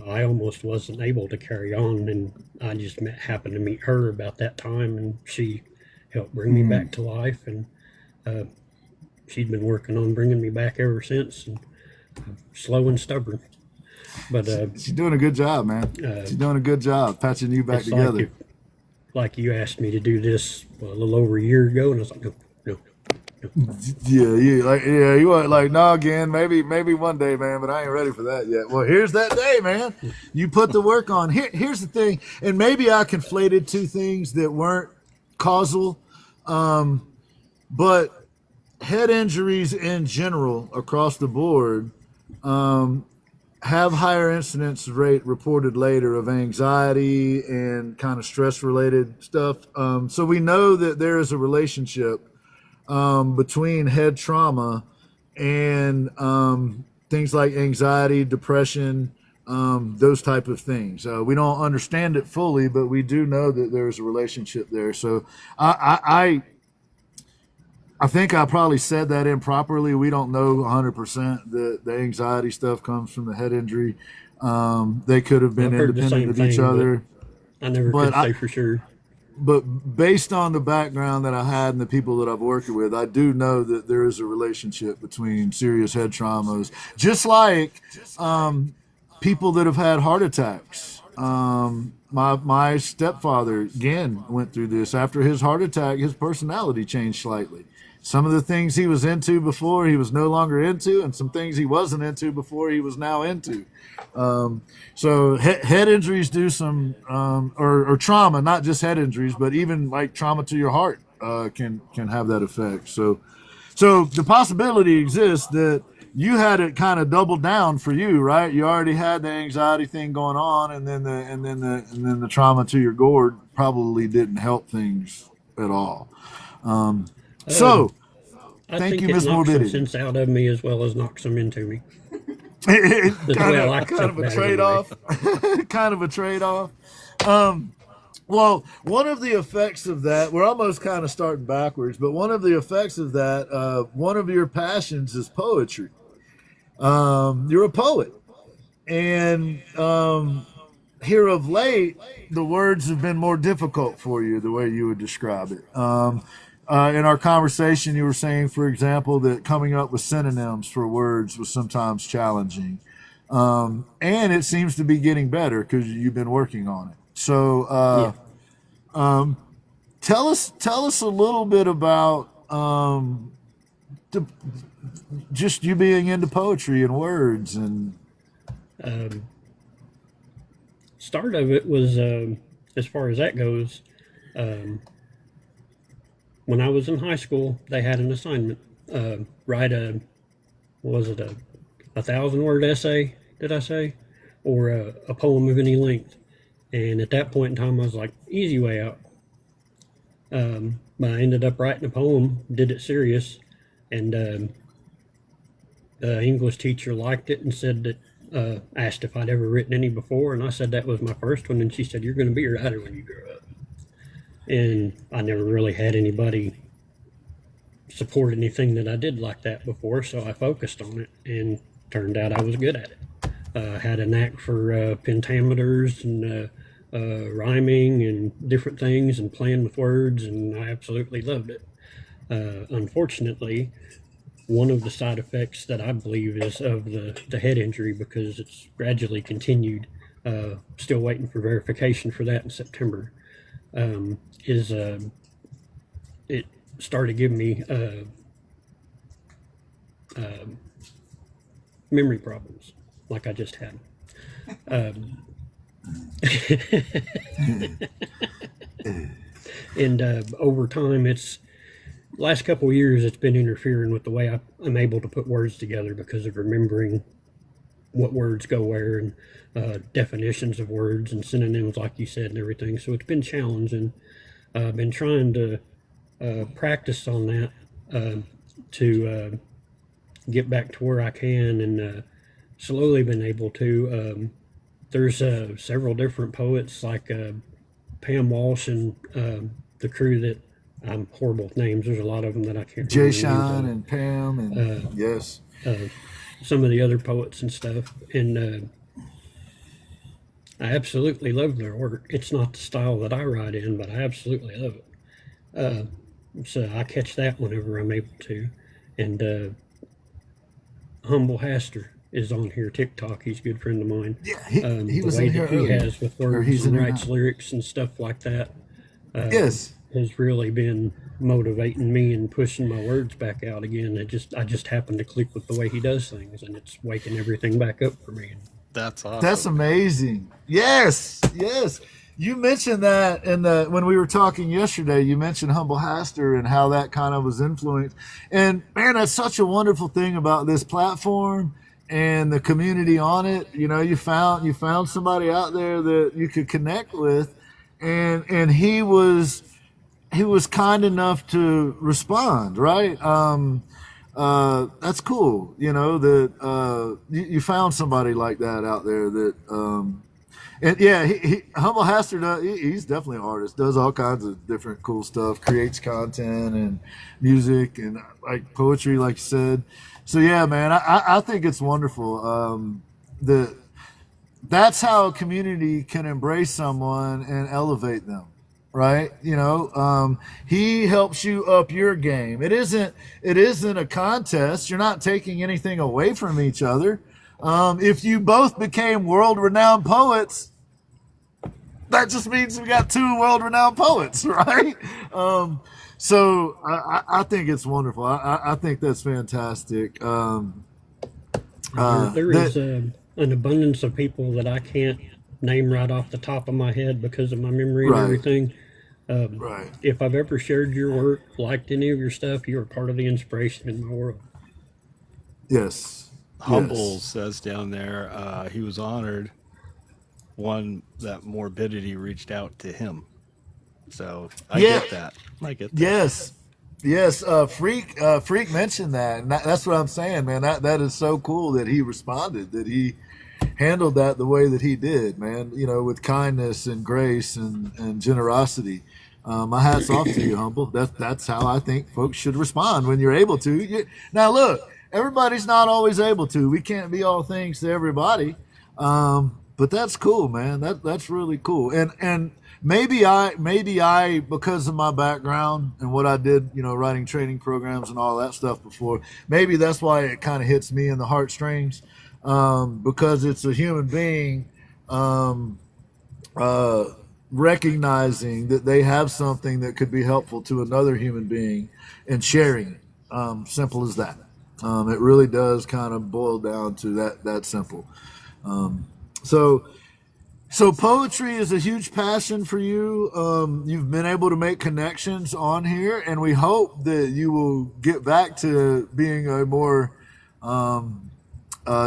I almost wasn't able to carry on. And I just happened to meet her about that time, and she helped bring me back to life. And she'd been working on bringing me back ever since, and slow and stubborn. But she's doing a good job, man. She's doing a good job patching you back together. Like you asked me to do this a little over a year ago, and I was like, no. You want like, no, again, maybe one day, man, but I ain't ready for that yet. Well, here's that day, man. You put the work on. Here's the thing, and maybe I conflated two things that weren't causal, but head injuries in general across the board have higher incidence rate reported later of anxiety and kind of stress related stuff. So we know that there is a relationship between head trauma and things like anxiety, depression, those type of things. We don't understand it fully, but we do know that there's a relationship there. So I think I probably said that improperly. We don't know 100% that the anxiety stuff comes from the head injury. They could have been independent of each other. I never could say for sure. But based on the background that I had and the people that I've worked with, I do know that there is a relationship between serious head traumas, just like people that have had heart attacks. My stepfather, Ginn, went through this. After his heart attack, his personality changed slightly. Some of the things he was into before, he was no longer into, and some things he wasn't into before, he was now into. So head injuries do some, or trauma, not just head injuries, but even like trauma to your heart can have that effect. So the possibility exists that you had it kind of doubled down for you, right? You already had the anxiety thing going on, and then the trauma to your gourd probably didn't help things at all. Thank you, Miss Morbidity. Some sense out of me as well as knock some into me. kind of a trade-off. Kind of a trade-off. Well, one of the effects of that, we're almost kind of starting backwards, but one of the effects of that, one of your passions is poetry. You're a poet. And here of late, the words have been more difficult for you, the way you would describe it. In our conversation, you were saying, for example, that coming up with synonyms for words was sometimes challenging. And it seems to be getting better because you've been working on it. So tell us a little bit about just you being into poetry and words. And start of it was, as far as that goes, when I was in high school, they had an assignment, write what was it, a 1,000-word essay, did I say? Or a poem of any length. And at that point in time, I was like, easy way out. But I ended up writing a poem, did it serious, and the English teacher liked it and said that, asked if I'd ever written any before, and I said that was my first one, and she said, you're going to be a writer when you grow up. And I never really had anybody support anything that I did like that before, so I focused on it, and turned out I was good at it. Had a knack for pentameters and rhyming and different things and playing with words, and I absolutely loved it. Unfortunately, one of the side effects that I believe is of the head injury, because it's gradually continued, still waiting for verification for that in September, is it started giving me memory problems like I just had. And over time, last couple of years, it's been interfering with the way I'm able to put words together, because of remembering what words go where, and definitions of words and synonyms, like you said, and everything. So it's been challenging. I've been trying to practice on that to get back to where I can, and slowly been able to. There's several different poets like Pam Walsh and the crew that, I'm horrible with names. There's a lot of them that I can't remember. Jay Sean and Pam and yes. Some of the other poets and stuff. And I absolutely love their work. It's not the style that I write in, but I absolutely love it. So I catch that whenever I'm able to. And Humble Haster is on here, TikTok. He's a good friend of mine. Yeah, he was the way in here that he earlier. has with words and writes lyrics and stuff like that. Yes. Has really been motivating me and pushing my words back out again. I just happen to click with the way he does things, and it's waking everything back up for me. That's awesome. That's amazing. Yes, yes. You mentioned that when we were talking yesterday. You mentioned Humble Haster and how that kind of was influenced. And man, that's such a wonderful thing about this platform and the community on it. You know, you found somebody out there that you could connect with, and he was kind enough to respond, right? That's cool. You know, that you found somebody like that out there that, and yeah, Humble Haster, he's definitely an artist, does all kinds of different cool stuff, creates content and music and like poetry, like you said. So yeah, man, I think it's wonderful. That's how a community can embrace someone and elevate them. Right, you know, he helps you up your game. It isn't a contest. You're not taking anything away from each other. If you both became world-renowned poets, that just means we got two world-renowned poets, right? So I think it's wonderful. I think that's fantastic. There is an abundance of people that I can't name right off the top of my head because of my memory and everything. Right. If I've ever shared your work, liked any of your stuff, you are part of the inspiration in my world. Yes. Humble says down there, he was honored that Morbidity reached out to him. So I get that. I get that. Yes. Freak mentioned that, and that's what I'm saying, man. That is so cool that he responded, that he handled that the way that he did, man. You know, with kindness and grace and generosity. My hat's off to you, Humble. That's how I think folks should respond when you're able to. Now, look, everybody's not always able to. We can't be all things to everybody, but that's cool, man. That's really cool. And maybe I because of my background and what I did, you know, writing training programs and all that stuff before. Maybe that's why it kind of hits me in the heartstrings, because it's a human being. Recognizing that they have something that could be helpful to another human being and sharing it. Simple as that. It really does kind of boil down to that simple. So, So poetry is a huge passion for you. You've been able to make connections on here, and we hope that you will get back to being a more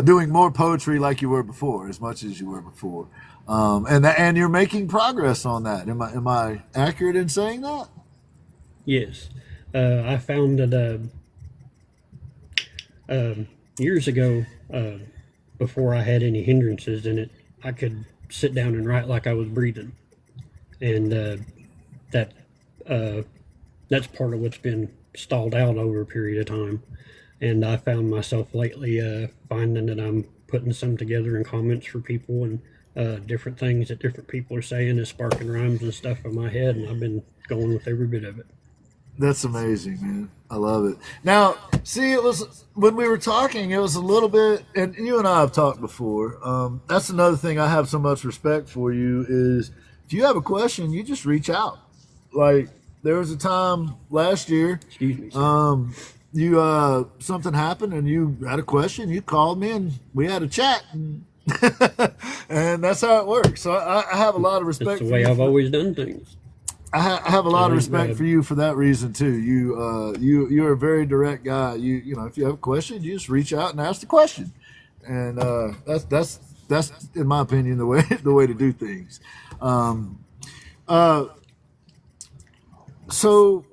doing more poetry like you were before, as much as you were before. And you're making progress on that. Am I accurate in saying that? Yes. I found that years ago, before I had any hindrances in it, I could sit down and write like I was breathing. And that that's part of what's been stalled out over a period of time. And I found myself lately finding that I'm putting some together in comments for people, and different things that different people are saying is sparking rhymes and stuff in my head, and I've been going with every bit of it. That's amazing, man. I love it. Now, see, it was when we were talking, it was a little bit, and you and I have talked before. That's another thing I have so much respect for you is if you have a question, you just reach out. Like there was a time last year, Excuse me. Sir. you something happened and you had a question, you called me and we had a chat. And that's how it works. So I have a lot of respect. That's the way I've always done things. I have a lot of respect for you for that reason too. You're a very direct guy. You know if you have a question, you just reach out and ask the question, and that's in my opinion the way to do things. So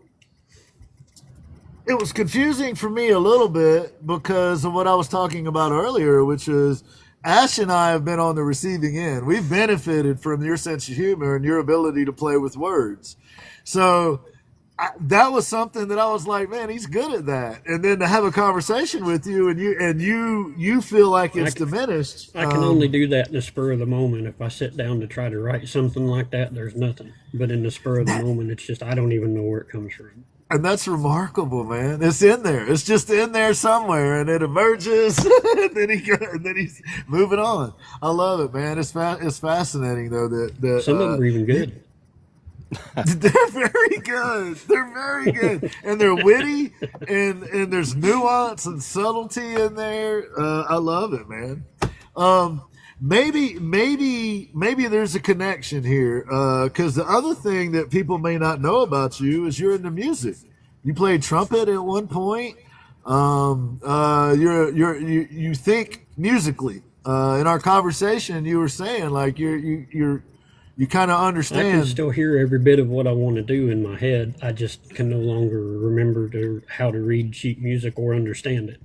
it was confusing for me a little bit because of what I was talking about earlier, which is Ash and I have been on the receiving end. We've benefited from your sense of humor and your ability to play with words. So that was something that I was like, man, he's good at that. And then to have a conversation with you and you feel like it's diminished. I can only do that in the spur of the moment. If I sit down to try to write something like that, there's nothing. But in the spur of the moment, it's just I don't even know where it comes from. And that's remarkable, man. It's in there. It's just in there somewhere, and it emerges, and then he's moving on. I love it, man. It's fascinating though that some of them are even good. They're very good. They're very good, and they're witty, and there's nuance and subtlety in there. I love it, man. Maybe there's a connection here because the other thing that people may not know about you is you're into music. You played trumpet at one point. You think musically. In our conversation, you were saying like you kind of understand. I can still hear every bit of what I want to do in my head. I just can no longer remember how to read sheet music or understand it.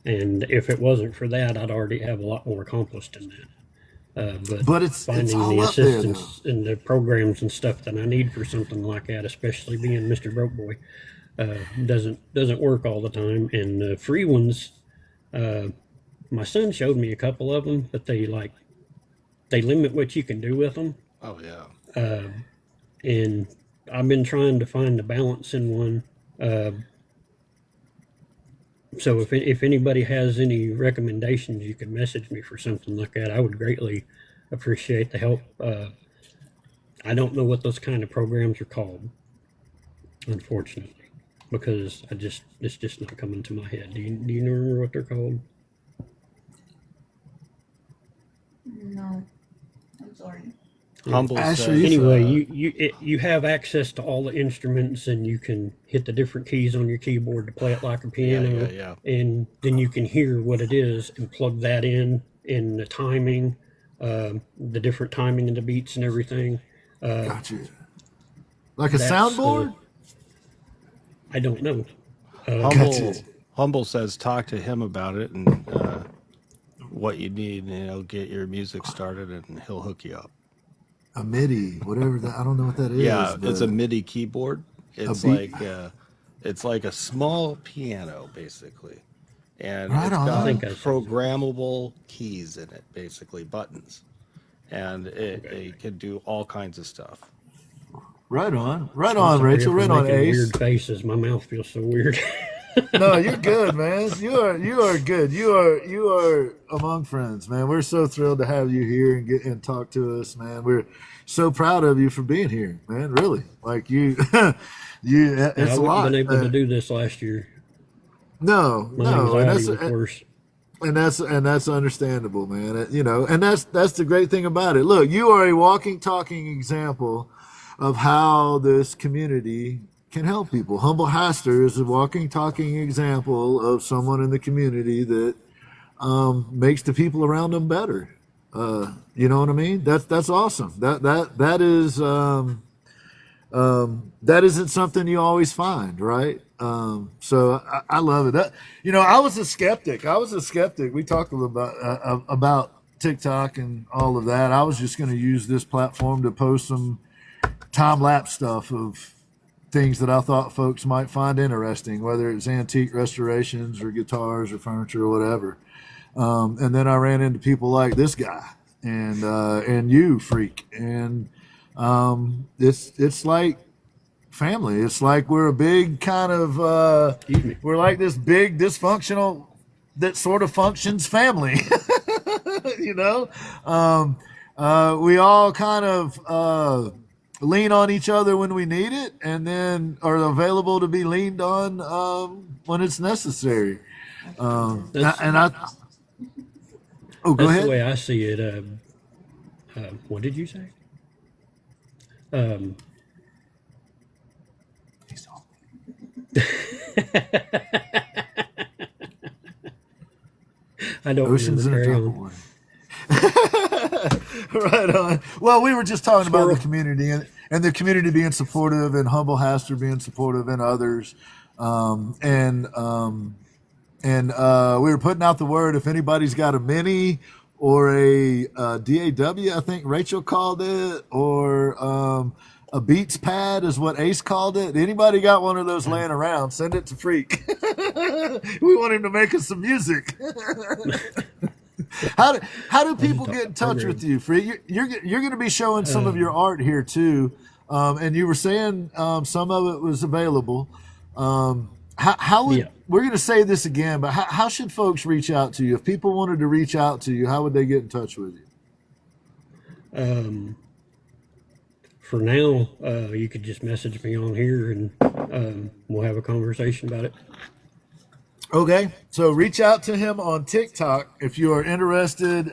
And if it wasn't for that, I'd already have a lot more accomplished in that. But it's finding the assistance and the programs and stuff that I need for something like that, especially being Mr. Broke Boy, doesn't work all the time. And the free ones, my son showed me a couple of them, but they limit what you can do with them. Oh yeah. And I've been trying to find the balance in one. So if anybody has any recommendations, you could message me for something like that. I would greatly appreciate the help. I don't know what those kind of programs are called, unfortunately, because it's just not coming to my head. Do you remember what they're called? No, I'm sorry. Humble says, anyway, you have access to all the instruments, and you can hit the different keys on your keyboard to play it like a piano. Yeah. And then you can hear what it is and plug that in the timing, the different timing and the beats and everything. Gotcha. Like a soundboard? I don't know. Humble says talk to him about it and what you need, and he'll get your music started, and he'll hook you up. A MIDI, whatever that. I don't know what that is. Yeah, it's a MIDI keyboard. It's like a small piano, basically, and it's got programmable keys in it, basically buttons, and it can do all kinds of stuff. Right on, Rachel. Right on, Ace. Weird faces. My mouth feels so weird. No, you're good, man. You are good. You are among friends, man. We're so thrilled to have you here and talk to us, man. We're so proud of you for being here, man. Really, like you. It's I a lot. Been able to do this last year. No, My anxiety was worse. And that's understandable, man. You know, and that's the great thing about it. Look, you are a walking, talking example of how this community can help people. Humble Haster is a walking, talking example of someone in the community that makes the people around them better. You know what I mean? That's awesome. That is that isn't something you always find, right? So I love it. You know, I was a skeptic. We talked a little about TikTok and all of that. I was just going to use this platform to post some time lapse stuff of things that I thought folks might find interesting, whether it's antique restorations or guitars or furniture or whatever. And then I ran into people like this guy and you, Freak, and it's like family. It's like we're a big kind of we're like this big dysfunctional that sort of functions family. You know, we all kind of lean on each other when we need it, and then are available to be leaned on when it's necessary. Oh, go that's ahead. the way I see it. What did you say? I don't Oceans in a remember. Tupperware. Right on. Well, we were just talking about the community and the community being supportive, and Humble Haster being supportive, and others. And we were putting out the word, if anybody's got a mini or a DAW, I think Rachel called it, or a Beats pad is what Ace called it. Anybody got one of those laying around, send it to Freak. We want him to make us some music. How do people get in touch with you, Freak? You're going to be showing some of your art here too, and you were saying some of it was available. How would we're going to say this again, but how should folks reach out to you? If people wanted to reach out to you, how would they get in touch with you? For now, you could just message me on here, and we'll have a conversation about it. Okay, so reach out to him on TikTok if you are interested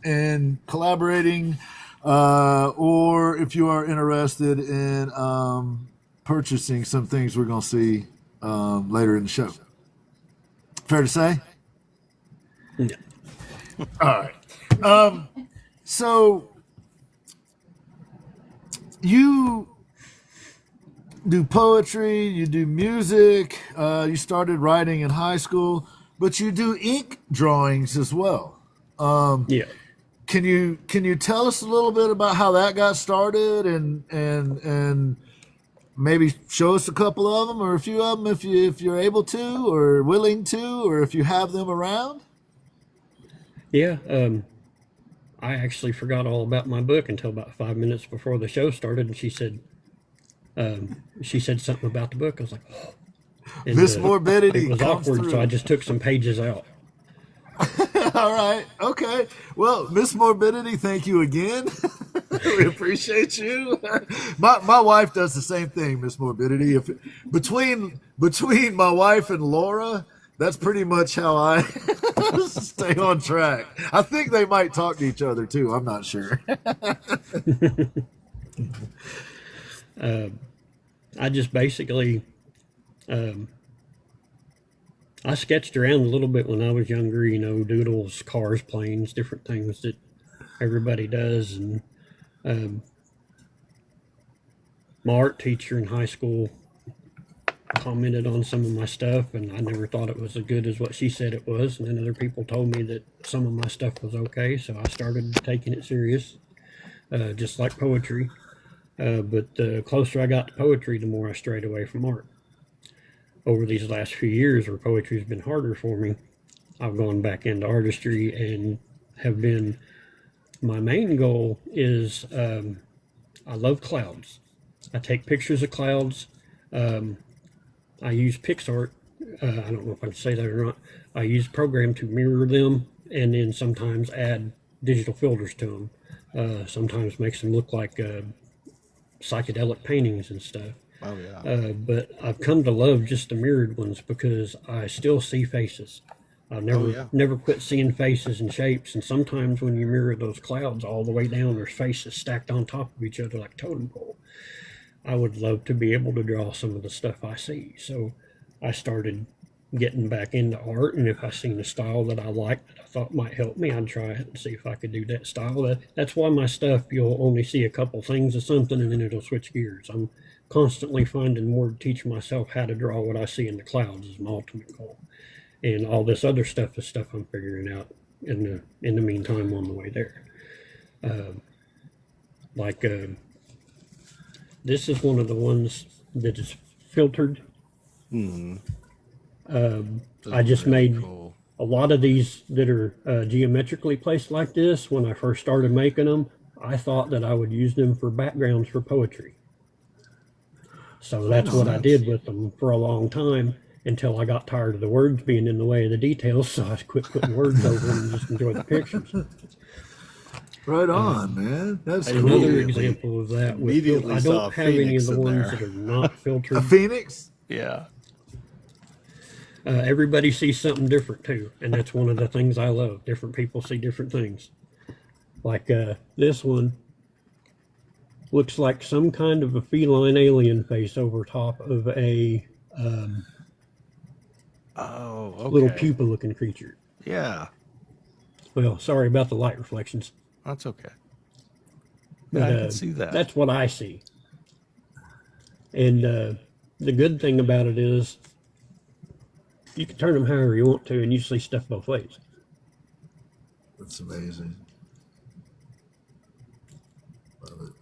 in collaborating, or if you are interested in purchasing some things we're going to see later in the show. Fair to say? Yeah. All right. So you do poetry, you do music, you started writing in high school, but you do ink drawings as well. Yeah. Can you tell us a little bit about how that got started, and maybe show us a couple of them or a few of them if you're able to or willing to, or if you have them around? Yeah. I actually forgot all about my book until about 5 minutes before the show started, and she said something about the book. I was like, oh. And, Miss Morbidity it was comes awkward, through. so I just took some pages out. All right. Okay. Well, Miss Morbidity, thank you again. We appreciate you. My wife does the same thing, Miss Morbidity. If between my wife and Laura, that's pretty much how I stay on track. I think they might talk to each other too. I'm not sure. I just basically, I sketched around a little bit when I was younger, you know, doodles, cars, planes, different things that everybody does. And my art teacher in high school commented on some of my stuff, and I never thought it was as good as what she said it was. And then other people told me that some of my stuff was okay, so I started taking it serious, just like poetry. But the closer I got to poetry, the more I strayed away from art. Over these last few years, where poetry has been harder for me, I've gone back into artistry and have been, my main goal is, I love clouds. I take pictures of clouds. I use PixArt. I don't know if I can say that or not. I use a program to mirror them, and then sometimes add digital filters to them. Sometimes makes them look like psychedelic paintings and stuff. Oh yeah. But I've come to love just the mirrored ones because I still see faces. I never yeah. never quit seeing faces and shapes. And sometimes when you mirror those clouds all the way down, there's faces stacked on top of each other like totem pole. I would love to be able to draw some of the stuff I see. So I started getting back into art, and if I seen a style that I liked that I thought might help me, I'd try it and see if I could do that style. That's why my stuff, you'll only see a couple things of something and then it'll switch gears. I'm constantly finding more to teach myself how to draw what I see in the clouds is my ultimate goal. And all this other stuff is stuff I'm figuring out in the meantime on the way there. This is one of the ones that is filtered. I just made Cool. a lot of these that are geometrically placed like this. When I first started making them, I thought that I would use them for backgrounds for poetry. So that's what I did with them for a long time until I got tired of the words being in the way of the details. So I quit putting words over them and just enjoy the pictures. Right on, man. That's cool. Another example of that. I don't have any of the ones that are not filtered. A phoenix? Yeah. Everybody sees something different too, and that's one of the things I love. Different people see different things. Like this one looks like some kind of a feline alien face over top of a little pupa-looking creature. Yeah. Well, sorry about the light reflections. That's okay. But, I can see that. That's what I see. And the good thing about it is you can turn them however you want to, and you see stuff both ways. That's amazing.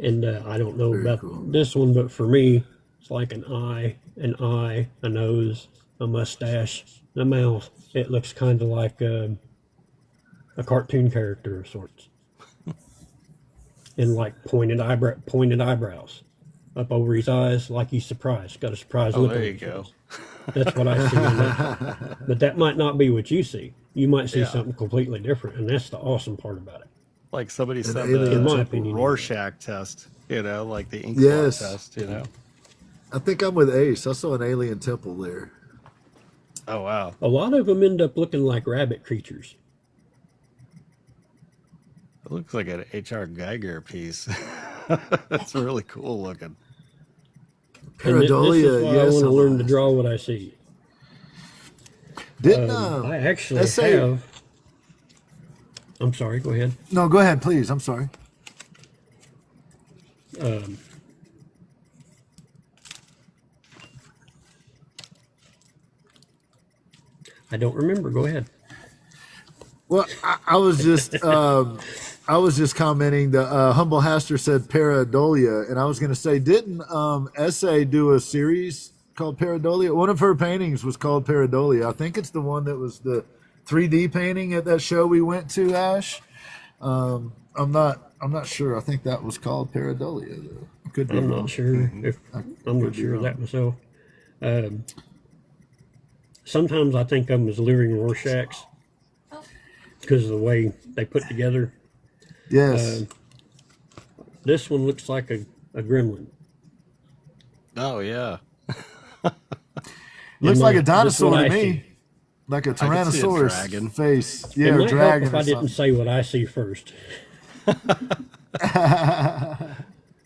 And I don't know Very about cool. this one, but for me, it's like an eye, a nose, a mustache, a mouth. It looks kind of like a cartoon character of sorts. And like pointed eyebrows up over his eyes, like he's surprised. Got a surprise look. There on you his go. face. That's what I see. But that might not be what you see. You might see something completely different, and that's the awesome part about it. Like somebody said, alien In my the opinion, Rorschach test, like the ink Yes. blot test, I think I'm with Ace. I saw an alien temple there. Oh, wow. A lot of them end up looking like rabbit creatures. It looks like an H.R. Geiger piece. It's really cool looking. And this Pareidolia, is why I yes. want to learn to I'm draw what I see. Didn't I actually SA have. I'm sorry. Go ahead. No, go ahead, please. I'm sorry. I don't remember. Go ahead. Well, I was just commenting. The Humble Haster said Pareidolia, and I was going to say, didn't S.A. do a series called Pareidolia? One of her paintings was called Pareidolia. I think it's the one that was the 3D painting at that show we went to, Ash. I'm not sure. I think that was called Pareidolia, though. Could be I'm wrong. not sure if I'm not be sure of wrong. that myself. Sometimes I think of them as living Rorschachs because of the way they put together. Yes. This one looks like a gremlin. Oh, yeah. Looks And, like a this dinosaur what to I me. see. Like a can see a Tyrannosaurus dragon. face. It Yeah, or might help dragon if or I didn't something. say what I see first.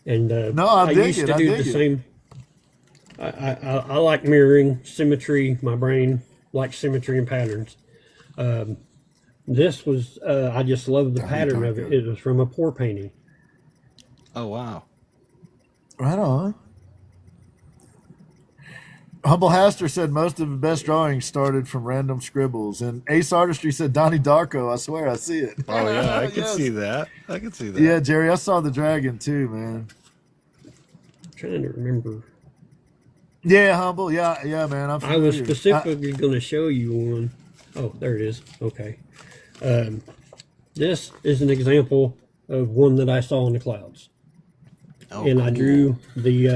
And No, I dig used it, to I do dig the it. same. I like mirroring symmetry. My brain likes symmetry and patterns. This was I just love the pattern of it. It was from a pour painting. Oh, wow. Right on. Humble Haster said most of the best drawings started from random scribbles. And Ace Artistry said Donnie Darko. I swear I see it. Oh, yeah. I can Yes. see that. I can see that. Yeah, Jerry, I saw the dragon too, man. I'm trying to remember. Yeah, Humble. Yeah, man. I'm I was familiar. specifically going to show you one. Oh, there it is. Okay. This is an example of one that I saw in the clouds. Oh, And I cool. drew the,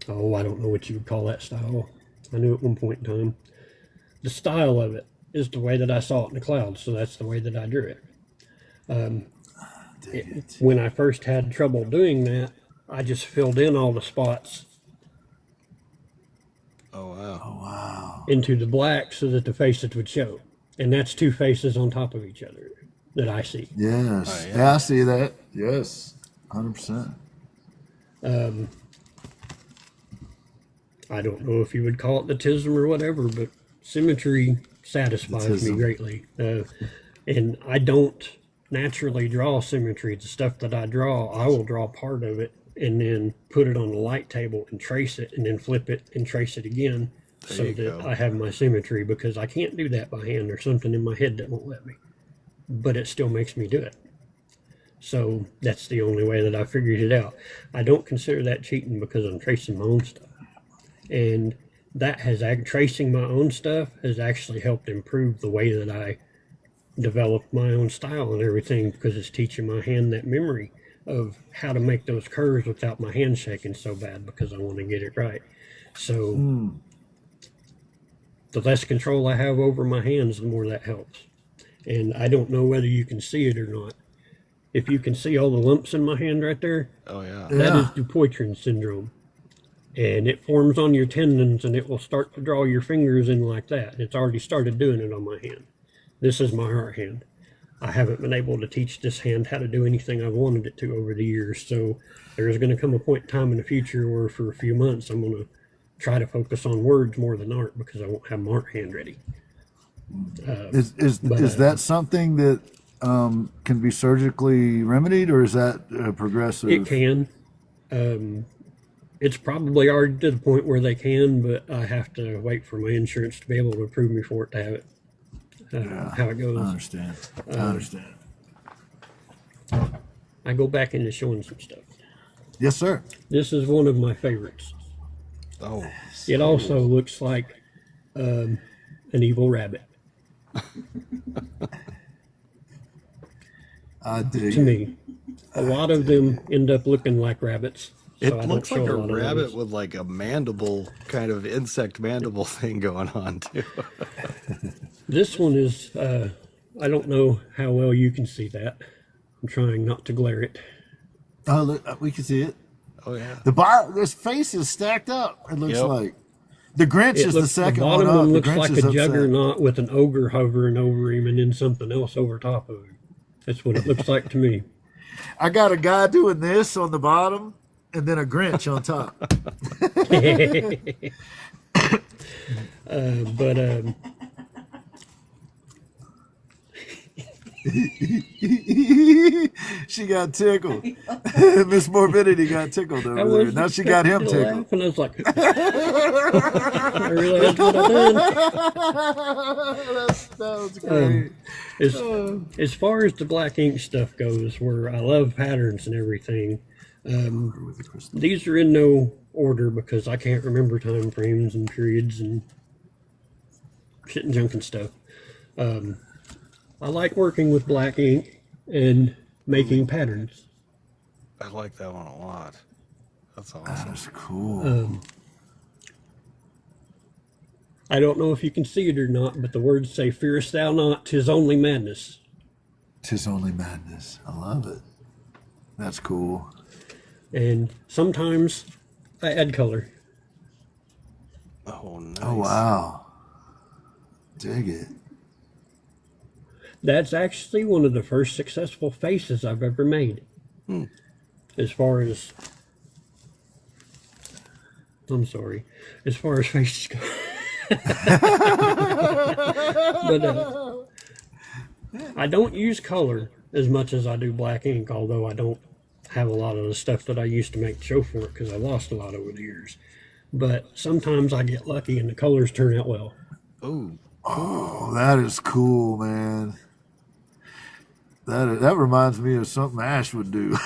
I don't know what you would call that style. I knew at one point in time. The style of it is the way that I saw it in the clouds, so that's the way that I drew it. When I first had trouble doing that, I just filled in all the spots Oh, wow. Oh, wow. into the black so that the faces would show. And that's two faces on top of each other that I see. Yes. Oh, yeah. Yeah, I see that. Yes. 100%. I don't know if you would call it the tism or whatever, but symmetry satisfies me Tism. greatly. And I don't naturally draw symmetry. The stuff that I draw, I will draw part of it and then put it on the light table and trace it and then flip it and trace it again There so you that go. I have my symmetry, because I can't do that by hand. There's something in my head that won't let me, but it still makes me do it. So that's the only way that I figured it out. I don't consider that cheating because I'm tracing my own stuff. And that has tracing my own stuff has actually helped improve the way that I develop my own style and everything, because it's teaching my hand that memory of how to make those curves without my hand shaking so bad because I want to get it right. So the less control I have over my hands, the more that helps. And I don't know whether you can see it or not. If you can see all the lumps in my hand right there, Oh, yeah. that is Yeah. Dupuytren syndrome. And it forms on your tendons and it will start to draw your fingers in like that. It's already started doing it on my hand. This is my art hand. I haven't been able to teach this hand how to do anything I've wanted it to over the years. So there's going to come a point in time in the future where for a few months I'm going to try to focus on words more than art because I won't have my art hand ready. Is that something that can be surgically remedied, or is that progressive? It can. It's probably already to the point where they can, but I have to wait for my insurance to be able to approve me for it to have it. How it goes. I understand. I understand. I go back into showing some stuff. Yes, sir. This is one of my favorites. Oh, It also looks like an evil rabbit I dig to it. me. A lot of them end up looking like rabbits. it So I don't looks show like a lot of rabbit those. with like a mandible, kind of insect mandible thing going on, too. This one is, I don't know how well you can see that. I'm trying not to glare it. Oh, look, we can see it. Oh, yeah. This face is stacked up. It looks Yep. like the Grinch is the second the one bottom up. one The looks Grinch like a is upset. juggernaut with an ogre hovering over him and then something else over top of him. That's what it looks like to me. I got a guy doing this on the bottom, and then a Grinch on top. But She got tickled. Miss Morbidity got tickled over I there. was Now she got him expecting to tickled. laugh, and I was like, I realized what I done. That was great. As far as the black ink stuff goes, where I love patterns and everything, these are in no order because I can't remember time frames and periods and shit and junk and stuff. I like working with black ink and making patterns. I like that one a lot. That's awesome. That's cool. I don't know if you can see it or not, but the words say, "Fearest thou not, 'tis only madness." 'Tis only madness. I love it. That's cool. And sometimes I add color. Oh, nice. Oh, wow. Dig it. That's actually one of the first successful faces I've ever made. As far as, I'm sorry, as far as faces go. But I don't use color as much as I do black ink, although I don't have a lot of the stuff that I used to make show for it because I lost a lot over the years. But sometimes I get lucky and the colors turn out well. Ooh. Oh, that is cool, man. That reminds me of something Ash would do.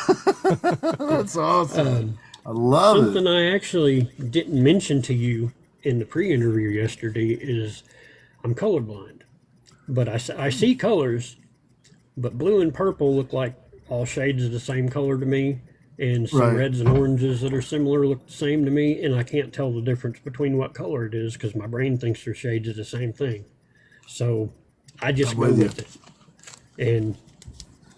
That's awesome. I love Something it. I actually didn't mention to you in the pre-interview yesterday is I'm colorblind, but I see colors, but blue and purple look like all shades of the same color to me, and some Right. reds and oranges that are similar look the same to me, and I can't tell the difference between what color it is because my brain thinks they're shades of the same thing. So I just I'm go with you. with it. And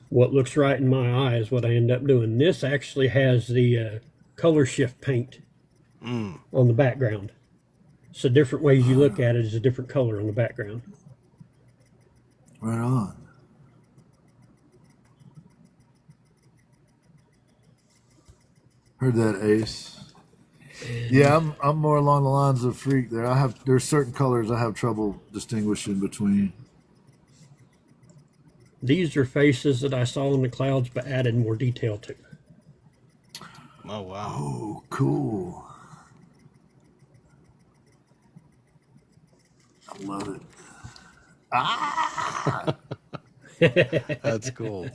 what looks right in my eye is what I end up doing. This actually has the color shift paint on the background. So different ways you look at it is a different color on the background. Right on. Heard that, Ace. Yeah, I'm more along the lines of Freak there. There's certain colors I have trouble distinguishing between. These are faces that I saw in the clouds but added more detail to. Oh, wow. Oh, cool. I love it. Ah! That's cool.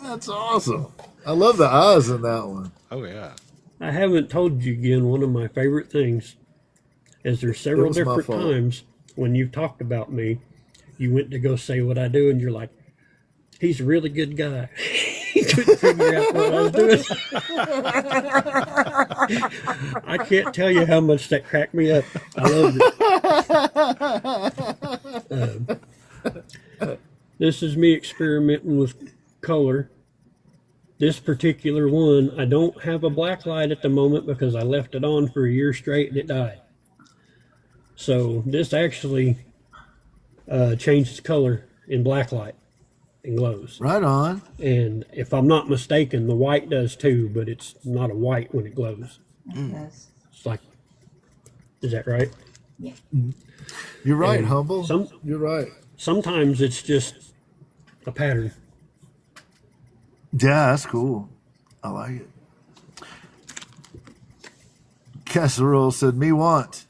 That's awesome. I love the eyes in that one. Oh, yeah. I haven't told you again, one of my favorite things is there's several was my different fault. times when you've talked about me, you went to go say what I do and you're like, he's a really good guy. He couldn't figure out what I was doing. I can't tell you how much that cracked me up. I loved it. This is me experimenting with color. This particular one, I don't have a black light at the moment because I left it on for a year straight and it died. So this actually changes color in black light and glows. Right on. And if I'm not mistaken, the white does too, but it's not a white when it glows. Yes. It's like, is that right? Yeah. You're right, And Humble. some- You're right. Sometimes it's just a pattern. Yeah, that's cool. I like it. Casserole said, me want.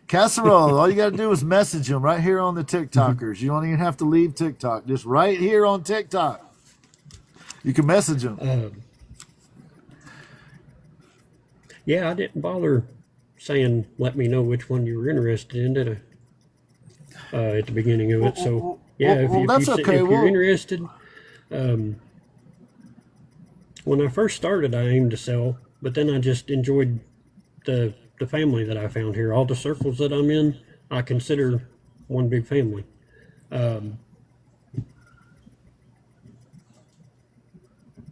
Casserole, all you got to do is message them right here on the TikTokers. You don't even have to leave TikTok. Just right here on TikTok. You can message them. Yeah, I didn't bother saying, let me know which one you were interested in, did I? At the beginning of it. So, yeah, well, that's okay. if Well- you're interested, when I first started, I aimed to sell, but then I just enjoyed the family that I found here. All the circles that I'm in, I consider one big family.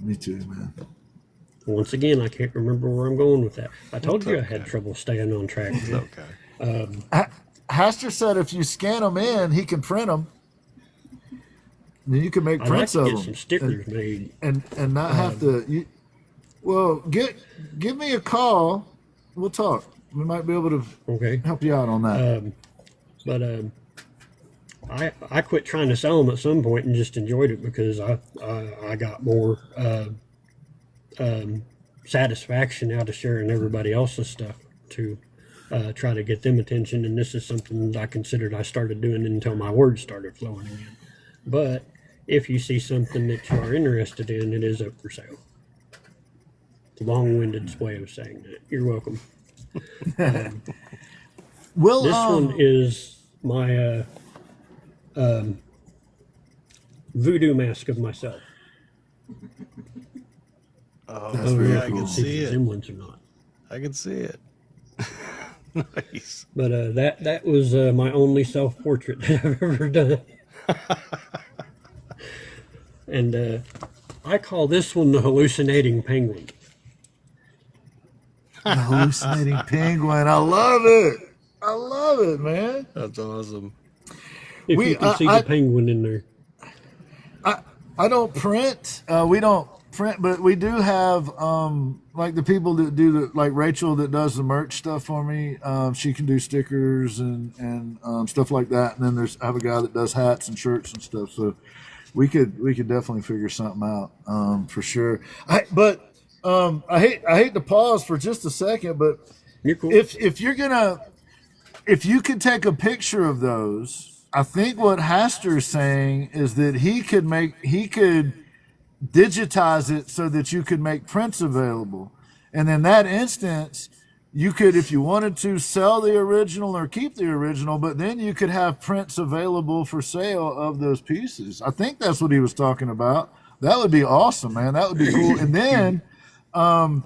Me too, man. Once again, I can't remember where I'm going with that. I told you I had trouble staying on track. It's okay. Haster said if you scan them in, he can print them. Then you can make I'd like prints to of get them. some stickers made. And not have to. Well, give me a call. We'll talk. We might be able to Okay. help you out on that. But I quit trying to sell them at some point and just enjoyed it because I got more satisfaction out of sharing everybody else's stuff to try to get them attention. And this is something that I considered I started doing until my words started flowing again. But if you see something that you are interested in, it is up for sale. It's a long-winded way of saying that. You're welcome. Well, This one is my voodoo mask of myself. Oh, That's yeah, very I cool. can See see the it. resemblance or not. I can see it. Nice. But that was my only self-portrait that I've ever done. And I call this one the hallucinating penguin. hallucinating penguin. I love it. I love it, man. That's awesome. If We- you can see I- the penguin in there. I don't print. We don't print, but we do have like the people that do the like Rachel that does the merch stuff for me. She can do stickers and stuff like that. And then I have a guy that does hats and shirts and stuff. So we could definitely figure something out for sure. I hate to pause for just a second, but You're cool. if you could take a picture of those, I think what Haster is saying is that he could digitize it so that you could make prints available. And in that instance, you could, if you wanted to, sell the original or keep the original, but then you could have prints available for sale of those pieces. I think that's what he was talking about. That would be awesome, man. That would be cool. And then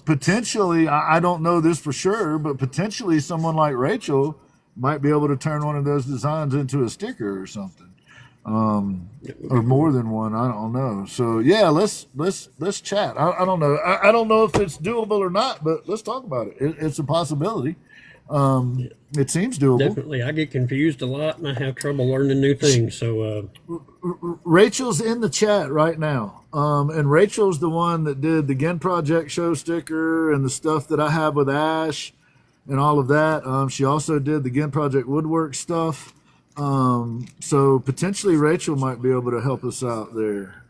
potentially, I don't know this for sure, but potentially someone like Rachel might be able to turn one of those designs into a sticker or something, or more than one. I don't know. So yeah, let's chat. I don't know. I don't know if it's doable or not, but let's talk about it. It's a possibility. It seems doable. Definitely. I get confused a lot and I have trouble learning new things. So, Rachel's in the chat right now. And Rachel's the one that did the Ginn Project show sticker and the stuff that I have with A.S.H and all of that. She also did the Ginn Project woodwork stuff. So potentially Rachel might be able to help us out there.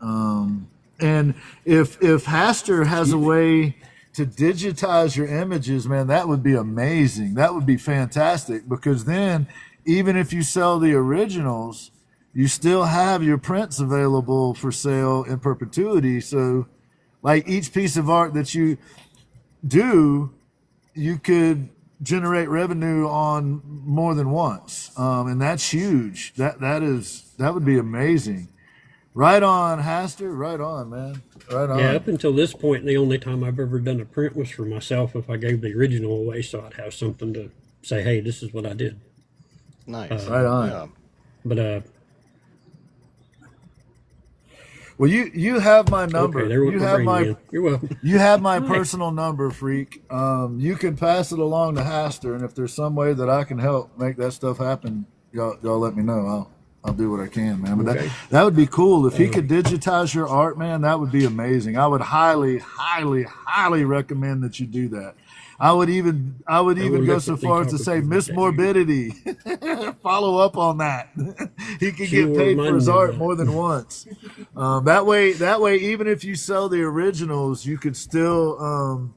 And if Haster has a way to digitize your images, man, that would be amazing. That would be fantastic, because then even if you sell the originals, you still have your prints available for sale in perpetuity. So like each piece of art that you do, you could generate revenue on more than once. And that's huge. That would be amazing. Right on, Haster. Right on, man. Right on. yeah, up until this point, the only time I've ever done a print was for myself if I gave the original away, so I'd have something to say, hey, this is what I did. Nice. Right on. Yeah. But, Well, you have my number. okay, there went You my have brain my again. You're welcome. you have my personal number, freak. You can pass it along to Haster, and if there's some way that I can help make that stuff happen, y'all let me know. I'll do what I can, man. But Okay. that would be cool if he could digitize your art, man. That would be amazing. I would highly, highly, highly recommend that you do that. I would even go so definitely far as talk to with say you about Miss that. Morbidity. Follow up on that. He could She get will paid for remind his me of art that. more than once. That way, even if you sell the originals, you could still.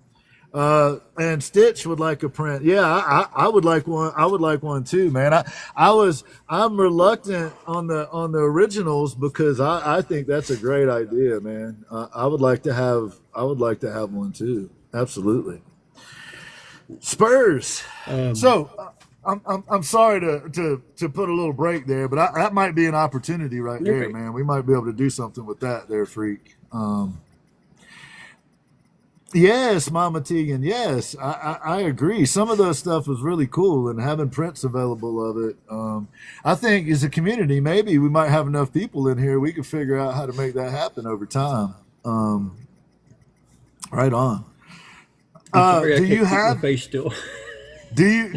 And Stitch would like a print. Yeah, I would like one. I would like one too, man. I'm reluctant on the originals because I think that's a great idea, man. I would like to have one too. Absolutely. Spurs. So I'm sorry to put a little break there, but that might be an opportunity right You're there, right. man. We might be able to do something with that there, freak. Yes, Mama Tegan. Yes, I agree. Some of those stuff was really cool, and having prints available of it. I think as a community, maybe we might have enough people in here. We could figure out how to make that happen over time. Right on. Sorry, I Do can't you keep my have face still. do you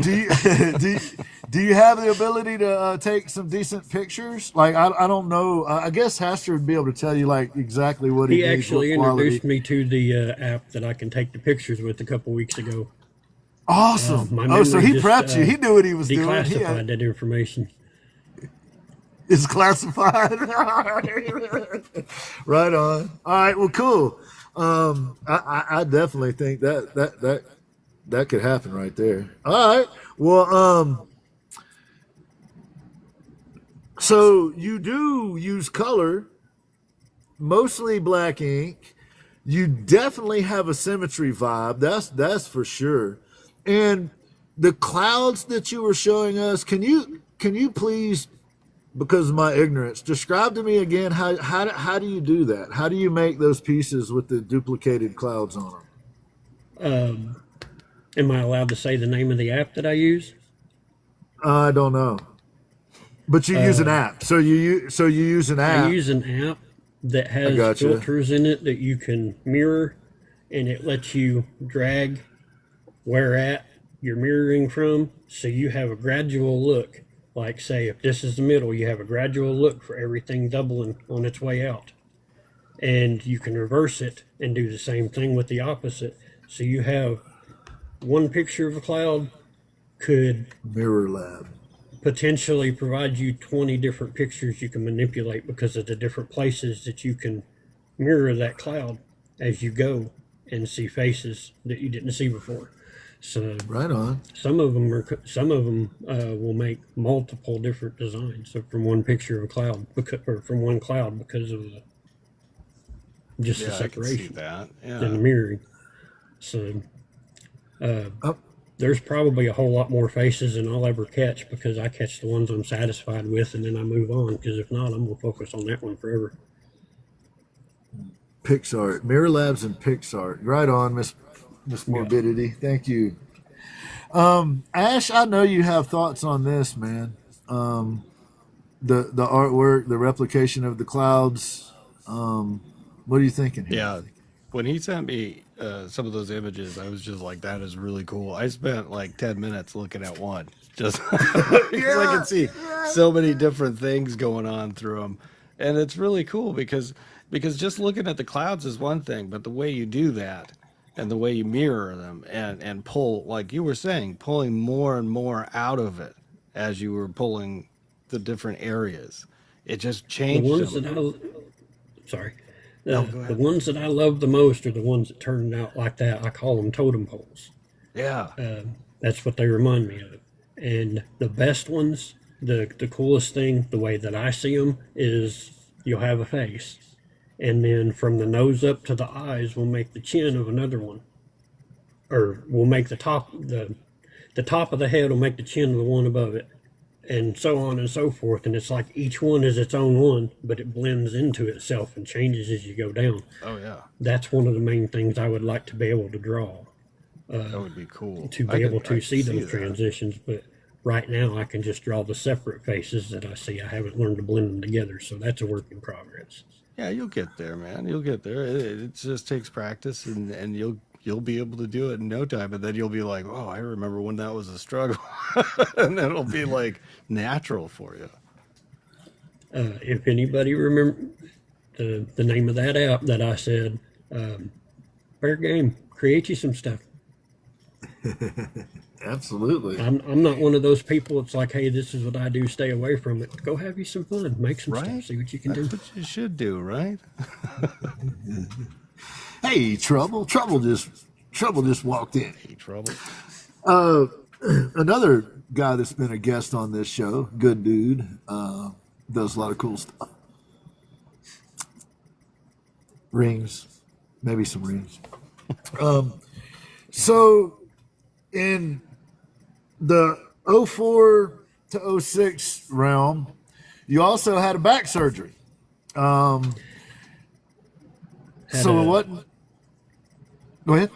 do you have the ability to take some decent pictures? Like I don't know. I guess Haster would be able to tell you like exactly what he He needs, actually what quality. introduced me to the app that I can take the pictures with a couple weeks ago. Awesome. My Oh, so memory he just, prepped you. He knew what he was doing. He Declassified that information. is classified. Right on. All right. Well, cool. I definitely think that could happen right there. All right. Well, so you do use color, mostly black ink. You definitely have a symmetry vibe. That's for sure. And the clouds that you were showing us, can you please, because of my ignorance, describe to me again how do you do that? How do you make those pieces with the duplicated clouds on them? Am I allowed to say the name of the app that I use? I don't know, but you use an app. So you use an app. I use an app that has gotcha. filters in it that you can mirror, and it lets you drag where at you're mirroring from, so you have a gradual look. Like, say, if this is the middle, you have a gradual look for everything doubling on its way out. And you can reverse it and do the same thing with the opposite. So you have one picture of a cloud could Mirror Lab. potentially provide you 20 different pictures you can manipulate because of the different places that you can mirror that cloud as you go and see faces that you didn't see before. So Right on. some of them will make multiple different designs. So from one picture of a cloud, or from one cloud, because of just the Yeah, I can see separation that. and the Yeah. mirroring. So there's probably a whole lot more faces than I'll ever catch, because I catch the ones I'm satisfied with and then I move on, because if not, I'm gonna focus on that one forever. PixArt, Mirror Labs and PixArt. Right on, Miss Morbidity. Thank you. Ash, I know you have thoughts on this, man. The artwork, the replication of the clouds. What are you thinking here? Yeah. When he sent me some of those images, I was just like, that is really cool. I spent like 10 minutes looking at one, just because I can see so many different things going on through them. And it's really cool because just looking at the clouds is one thing, but the way you do that and the way you mirror them and pull, like you were saying, pulling more and more out of it as you were pulling the different areas, it just The changed ones them. that sorry, No, go the ahead. ones that I love the most are the ones that turned out like that. I call them totem poles. Yeah. That's what they remind me of. And the best ones, the coolest thing, the way that I see them is you'll have a face, and then from the nose up to the eyes, we'll make the chin of another one, or we'll make the top of the head will make the chin of the one above it, and so on and so forth. And it's like each one is its own one, but it blends into itself and changes as you go down. Oh yeah. That's one of the main things I would like to be able to draw, That would be cool. to be able to see those transitions. But right now I can just draw the separate faces that I see. I haven't learned to blend them together, so that's a work in progress. Yeah, you'll get there, man. You'll get there. It just takes practice, and you'll be able to do it in no time. And then you'll be like, oh, I remember when that was a struggle, and then it'll be like natural for you. If anybody remember the name of that app that I said, fair game, create you some stuff. Absolutely. I'm not one of those people. It's like, hey, this is what I do. Stay away from it. Go have you some fun. Make some stuff. See what you can That's do. what you should do, right? Hey, Trouble just walked in. Hey, trouble. Another guy that's been a guest on this show, good dude, does a lot of cool stuff. Rings, maybe some rings. So in the 04 to 06 realm, you also had a back surgery. So what? Go ahead.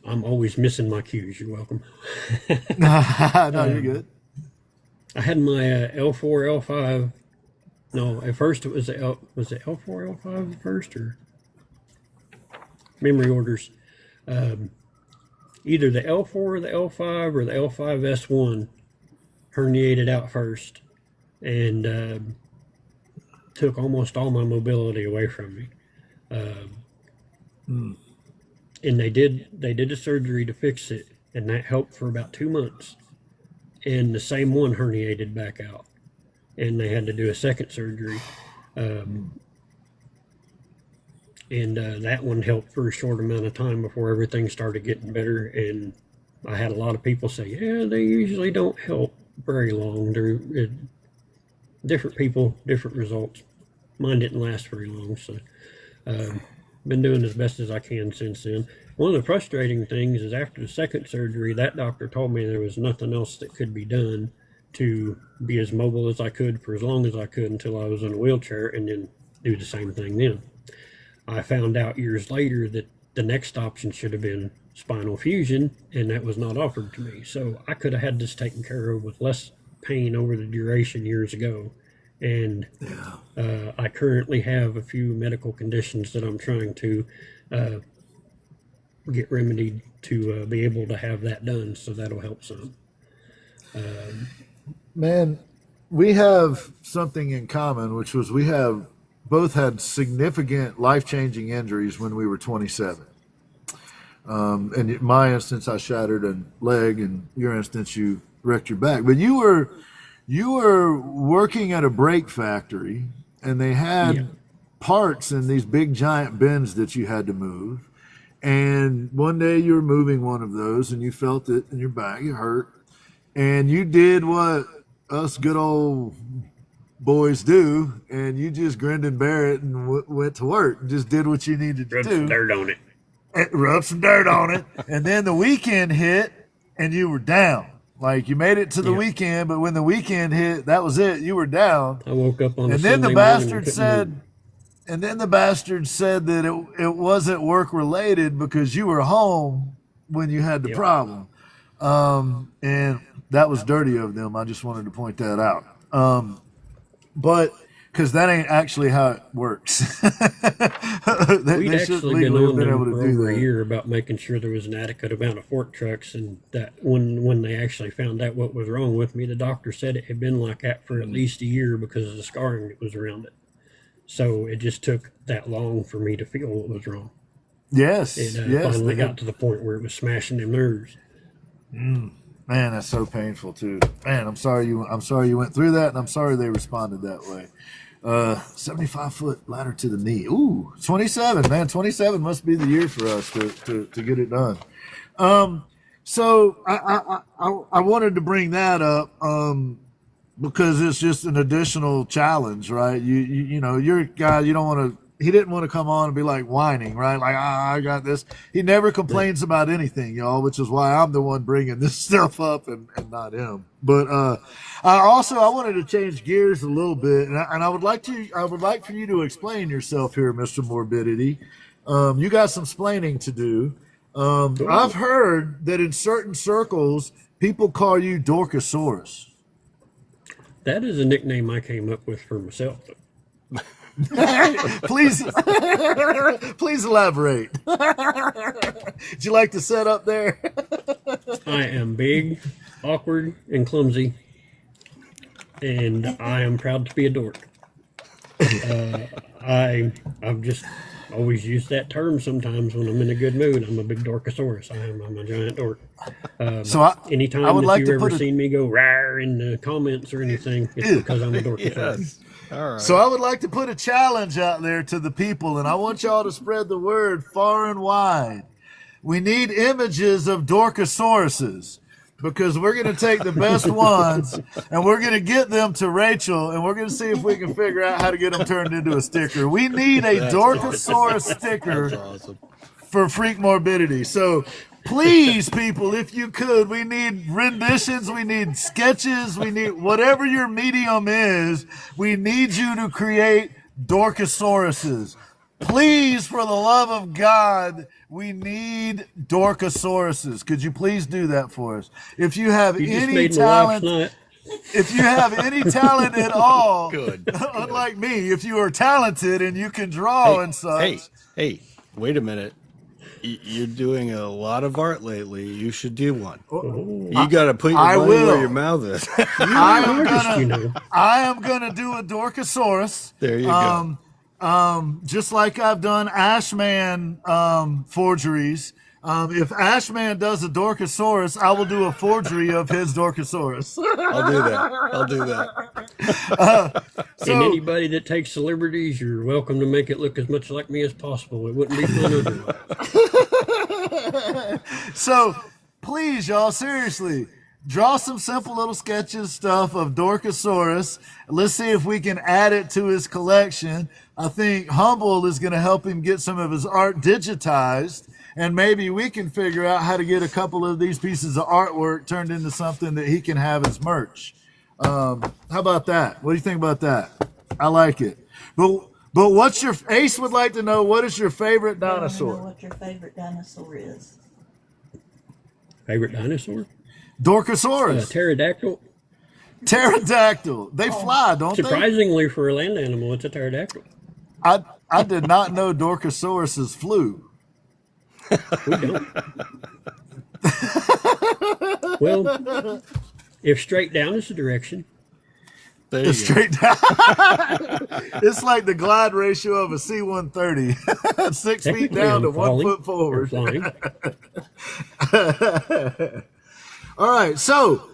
I'm always missing my cues. You're welcome. No, you're good. I had my L4, L5. No, at first it was was it L4, L5 at first, or memory orders? Either the L4 or the L5 or the L5S1 herniated out first, and took almost all my mobility away from me. And they did a surgery to fix it, and that helped for about 2 months. And the same one herniated back out, and they had to do a second surgery. And that one helped for a short amount of time before everything started getting better. And I had a lot of people say, yeah, they usually don't help very long. They're different people, different results. Mine didn't last very long, so been doing as best as I can since then. One of the frustrating things is after the second surgery, that doctor told me there was nothing else that could be done to be as mobile as I could for as long as I could until I was in a wheelchair, and then do the same thing then. I found out years later that the next option should have been spinal fusion, and that was not offered to me. So I could have had this taken care of with less pain over the duration years ago. And I currently have a few medical conditions that I'm trying to get remedied to be able to have that done. So that'll help some. Man, we have something in common, which was we have both had significant life-changing injuries when we were 27. And in my instance, I shattered a leg, and your instance, you wrecked your back. But you were working at a brake factory, and they had parts in these big giant bins that you had to move. And one day you were moving one of those, and you felt it in your back. It hurt. And you did what us good old boys do, and you just grinned and bear it and went to work and just did what you needed to Rub do. some dirt on it. Rub some dirt on it. And then the weekend hit, and you were down. Like, you made it to the weekend, but when the weekend hit, that was it. You were down. I woke up on And a then the Sunday morning bastard and couldn't said, move. and then the bastard said that it wasn't work related because you were home when you had the problem. And that was dirty of them. I just wanted to point that out. But because that ain't actually how it works. We'd actually been on them for over a year about making sure there was an adequate amount of fork trucks, and that when they actually found out what was wrong with me, the doctor said it had been like that for at least a year because of the scarring that was around it. So it just took that long for me to feel what was wrong. Yes, It yes. finally got to the point where it was smashing them nerves. Man, that's so painful too. Man, I'm sorry you went through that, and I'm sorry they responded that way. 75-foot ladder to the knee. Ooh, 27, man. 27 must be the year for us to get it done. So I wanted to bring that up because it's just an additional challenge, right? You know, you're a guy, you don't want to. He didn't want to come on and be like whining, right? Like, I got this. He never complains about anything, y'all, which is why I'm the one bringing this stuff up and not him. But I wanted to change gears a little bit, and I would like for you to explain yourself here, Mr. Morbidity. You got some splaining to do. I've heard that in certain circles, people call you Dorkosaurus. That is a nickname I came up with for myself. Please elaborate. Would you like to set up there? I am big, awkward, and clumsy, and I am proud to be a dork. I've just always used that term sometimes when I'm in a good mood. I'm a big dorkosaurus. I'm a giant dork. Anytime you've ever seen me go rawr in the comments or anything, it's because I'm a dorkosaurus. Yes. All right. So I would like to put a challenge out there to the people, and I want y'all to spread the word far and wide. We need images of Dorkosauruses because we're going to take the best ones and we're going to get them to Rachel, and we're going to see if we can figure out how to get them turned into a sticker. We need a Dorkosaurus sticker for Freak Morbidity. So please, people, if you could, we need renditions, we need sketches, we need whatever your medium is, we need you to create Dorkosauruses. Please, for the love of God, we need Dorkosauruses. Could you please do that for us? If you have any talent, at all, Good. Unlike me, if you are talented and you can draw and such. Hey, wait a minute. You're doing a lot of art lately. You should do one. You got to put your money where your mouth is. I am gonna do a Dorkosaurus. There you go. Just like I've done Ashman forgeries. If Ashman does a Dorkosaurus, I will do a forgery of his Dorkosaurus. I'll do that. And anybody that takes the liberties, you're welcome to make it look as much like me as possible. It wouldn't be fun otherwise. So please, y'all, seriously, draw some simple little sketches, stuff of Dorkosaurus. Let's see if we can add it to his collection. I think Humble is going to help him get some of his art digitized. And maybe we can figure out how to get a couple of these pieces of artwork turned into something that he can have as merch. How about that? What do you think about that? I like it. But what's your Ace would like to know, what is your favorite dinosaur? I know what your favorite dinosaur is. Favorite dinosaur? Dorkosaurus. Pterodactyl. Pterodactyl. They fly, don't they? Surprisingly, for a land animal, it's a pterodactyl. I did not know Dorkosauruses flew. We don't. Well, if straight down is the direction. It's straight down. It's like the glide ratio of a C-130. 6 feet down to 1 foot forward. All right. So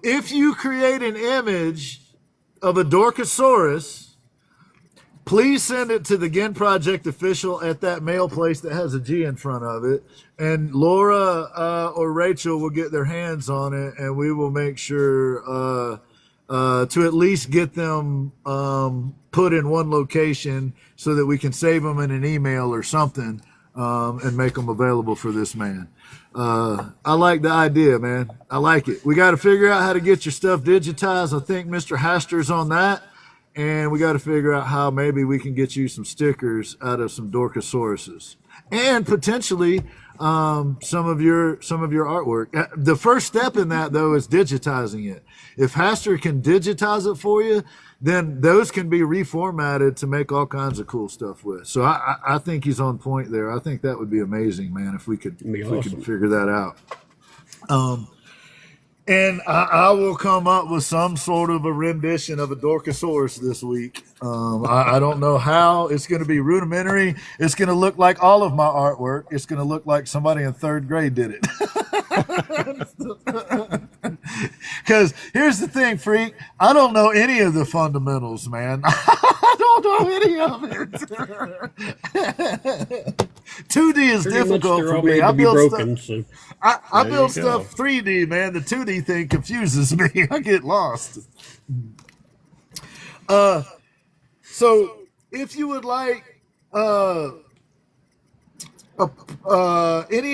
if you create an image of a Dorkosaurus, please send it to the Ginn Project official at that mail place that has a G in front of it. And Laura or Rachel will get their hands on it, and we will make sure to at least get them put in one location so that we can save them in an email or something and make them available for this man. I like the idea, man. I like it. We got to figure out how to get your stuff digitized. I think Mr. Haster's on that. And we got to figure out how maybe we can get you some stickers out of some Dorkosauruses. And potentially some of your artwork. The first step in that, though, is digitizing it. If Haster can digitize it for you, then those can be reformatted to make all kinds of cool stuff with. So I think he's on point there. I think that would be amazing, man, if we could we could figure that out. And I will come up with some sort of a rendition of a Dorkosaurus this week. I don't know how. It's going to be rudimentary. It's going to look like all of my artwork. It's going to look like somebody in 3rd grade did it. Because here's the thing, freak. I don't know any of the fundamentals, man. I don't know any of it. 2D is difficult for me. I build stuff. I build stuff 3D, man. The 2D thing confuses me. I get lost. So if you would like any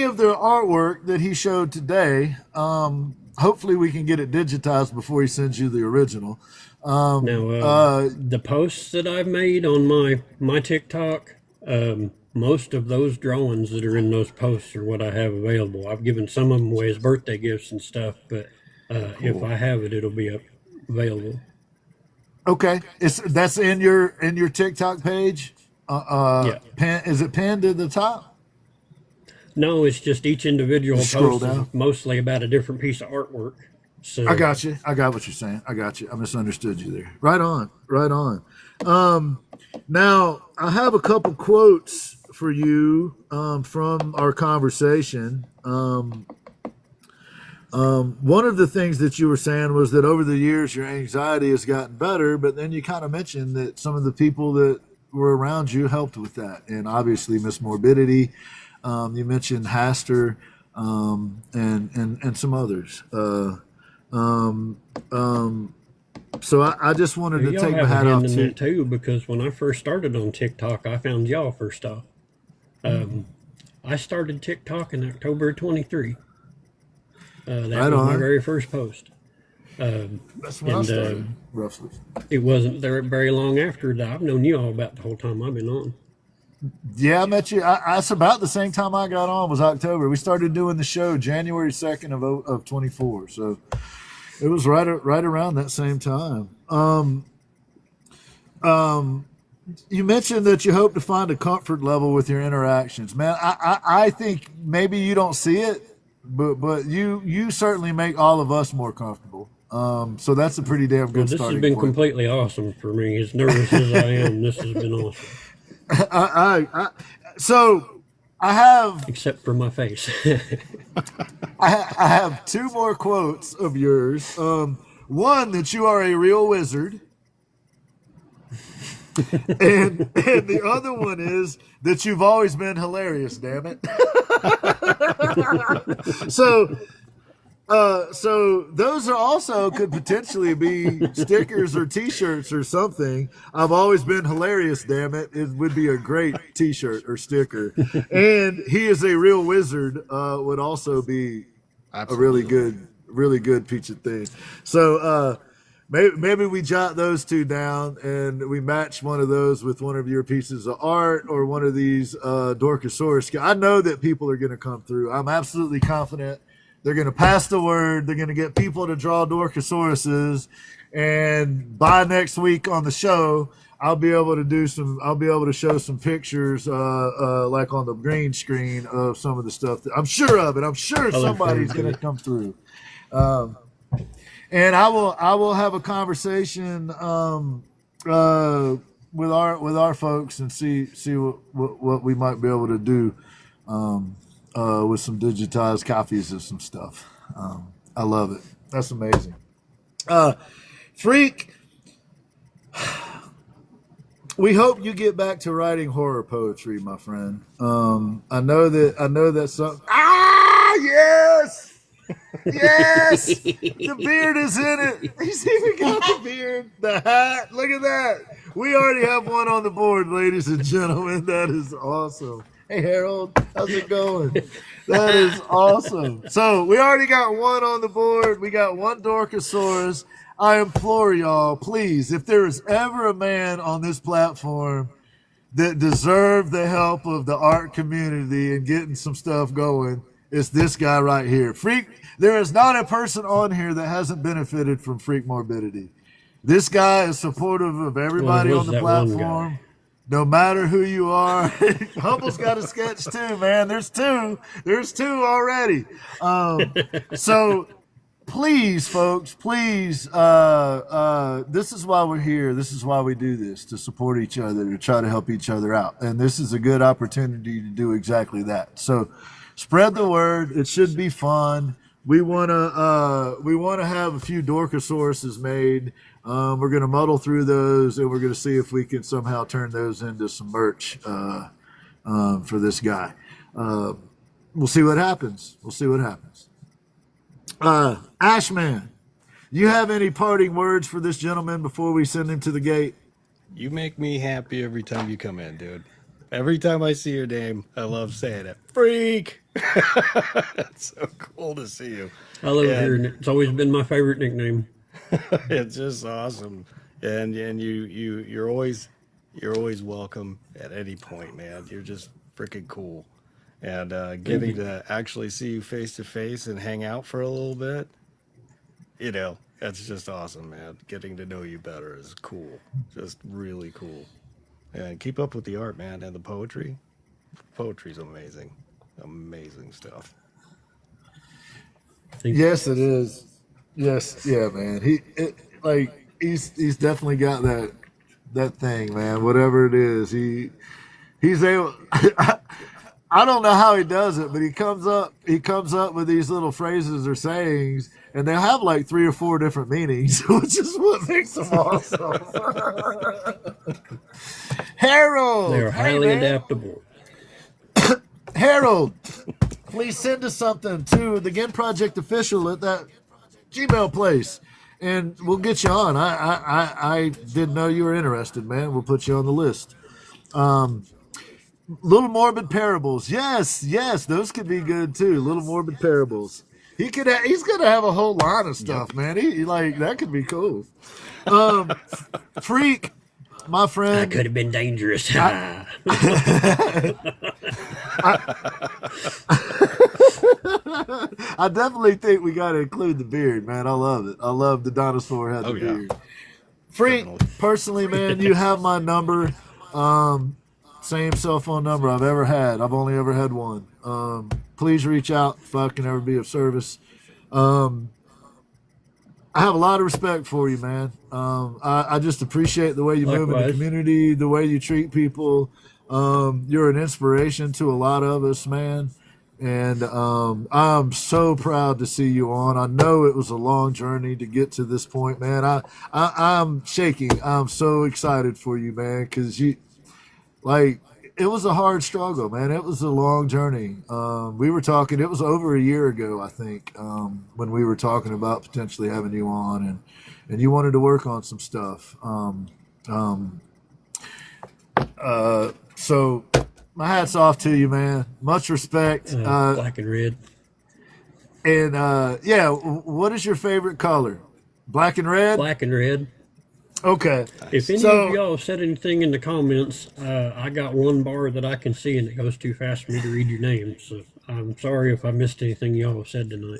of the artwork that he showed today, hopefully we can get it digitized before he sends you the original. The posts that I've made on my TikTok, most of those drawings that are in those posts are what I have available. I've given some of them away as birthday gifts and stuff, but cool. If I have it, it'll be available. Okay, that's in your TikTok page. Yeah. Is it pinned at the top? No, it's just each individual post is mostly about a different piece of artwork. So I got you. I got what you're saying. I got you. I misunderstood you there. Right on. Right on. Now I have a couple quotes for you from our conversation. One of the things that you were saying was that over the years your anxiety has gotten better, but then you kind of mentioned that some of the people that were around you helped with that, and obviously Miss Morbidity. You mentioned Haster and some others. So I just wanted to take my hat off too, because when I first started on TikTok, I found y'all first off. I started TikTok in October 23. That was my very first post. That's when I started, roughly. It wasn't there very long after that. I've known you all about the whole time I've been on. Yeah, I met you. That's about the same time I got on was October. We started doing the show January 2nd of 24. So it was right around that same time. You mentioned that you hope to find a comfort level with your interactions, man. I think maybe you don't see it, but you certainly make all of us more comfortable. So that's a pretty damn good this starting has been point. Completely awesome for me. As nervous as I am, this has been awesome. So I have, except for my face. I have two more quotes of yours. One, that you are a real wizard, and the other one is that you've always been hilarious. Damn it! So those are also could potentially be stickers or T-shirts or something. I've always been hilarious, damn it. It would be a great T-shirt or sticker. And he is a real wizard would also be Absolutely. a really good featured thing. So maybe we jot those two down and we match one of those with one of your pieces of art or one of these Dorkosaurus. I know that people are going to come through. I'm absolutely confident. They're going to pass the word. They're going to get people to draw Dorkosauruses, and by next week on the show, I'll be able to show some pictures, like on the green screen of some of the stuff that I'm sure of it. I'm sure somebody's going to come through, and I will have a conversation with our folks and see what we might be able to do. With some digitized copies of some stuff. I love it. That's amazing. Freak, we hope you get back to writing horror poetry, my friend. I know that some. Yes! Yes! The beard is in it. He's even got the beard, the hat. Look at that. We already have one on the board, ladies and gentlemen. That is awesome. Hey, Harold, how's it going? That is awesome. So we already got one on the board. We got one Dorkosaurus. I implore y'all, please, if there is ever a man on this platform that deserve the help of the art community and getting some stuff going, it's this guy right here. Freak, there is not a person on here that hasn't benefited from Freak Morbidity. This guy is supportive of everybody on the platform, no matter who you are. Hubble's got a sketch too, man. There's two already. So please, folks, please, this is why we're here. This is why we do this, to support each other, to try to help each other out. And this is a good opportunity to do exactly that. So spread the word. It should be fun. We want to have a few Dorkasauruses made. We're going to muddle through those, and we're going to see if we can somehow turn those into some merch for this guy. We'll see what happens. Ashman, you have any parting words for this gentleman before we send him to the gate? You make me happy every time you come in, dude. Every time I see your name, I love saying it. Freak! It's so cool to see you. I love hearing it. It's always been my favorite nickname. It's just awesome. And you're always welcome at any point, man. You're just freaking cool. And getting to actually see you face to face and hang out for a little bit, that's just awesome, man. Getting to know you better is cool. Just really cool. And keep up with the art, man, and the poetry. Poetry's amazing. Amazing stuff. Yes, it is. Yes, yeah, man. He's definitely got that thing, man. Whatever it is, he's able. I don't know how he does it, but he comes up with these little phrases or sayings, and they have like 3 or 4 different meanings, which is what makes them awesome. Harold, They're highly adaptable. Harold, please send us something to the Ginn Project official at that Gmail place, and we'll get you on. I didn't know you were interested, man. We'll put you on the list. Little Morbid Parables. Yes, those could be good too. Little Morbid Parables. He's gonna have a whole line of stuff, man. That could be cool. Freak, my friend. That could have been dangerous. I definitely think we got to include the beard, man. I love it. I love the dinosaur had the beard. Freak, personally, man, you have my number. Same cell phone number I've ever had. I've only ever had one. Please reach out if I can ever be of service. I have a lot of respect for you, man. I just appreciate the way you move in the community, the way you treat people. You're an inspiration to a lot of us, man. And I'm so proud to see you on. I know it was a long journey to get to this point, man. I'm shaking. I'm so excited for you, man, because it was a hard struggle, man. It was a long journey. We were talking, it was over a year ago, I think, when we were talking about potentially having you on, and you wanted to work on some stuff. So my hat's off to you, man. Much respect. Black and red. And what is your favorite color? Black and red? Black and red. Okay. If any of y'all said anything in the comments, I got one bar that I can see and it goes too fast for me to read your name. So I'm sorry if I missed anything y'all said tonight.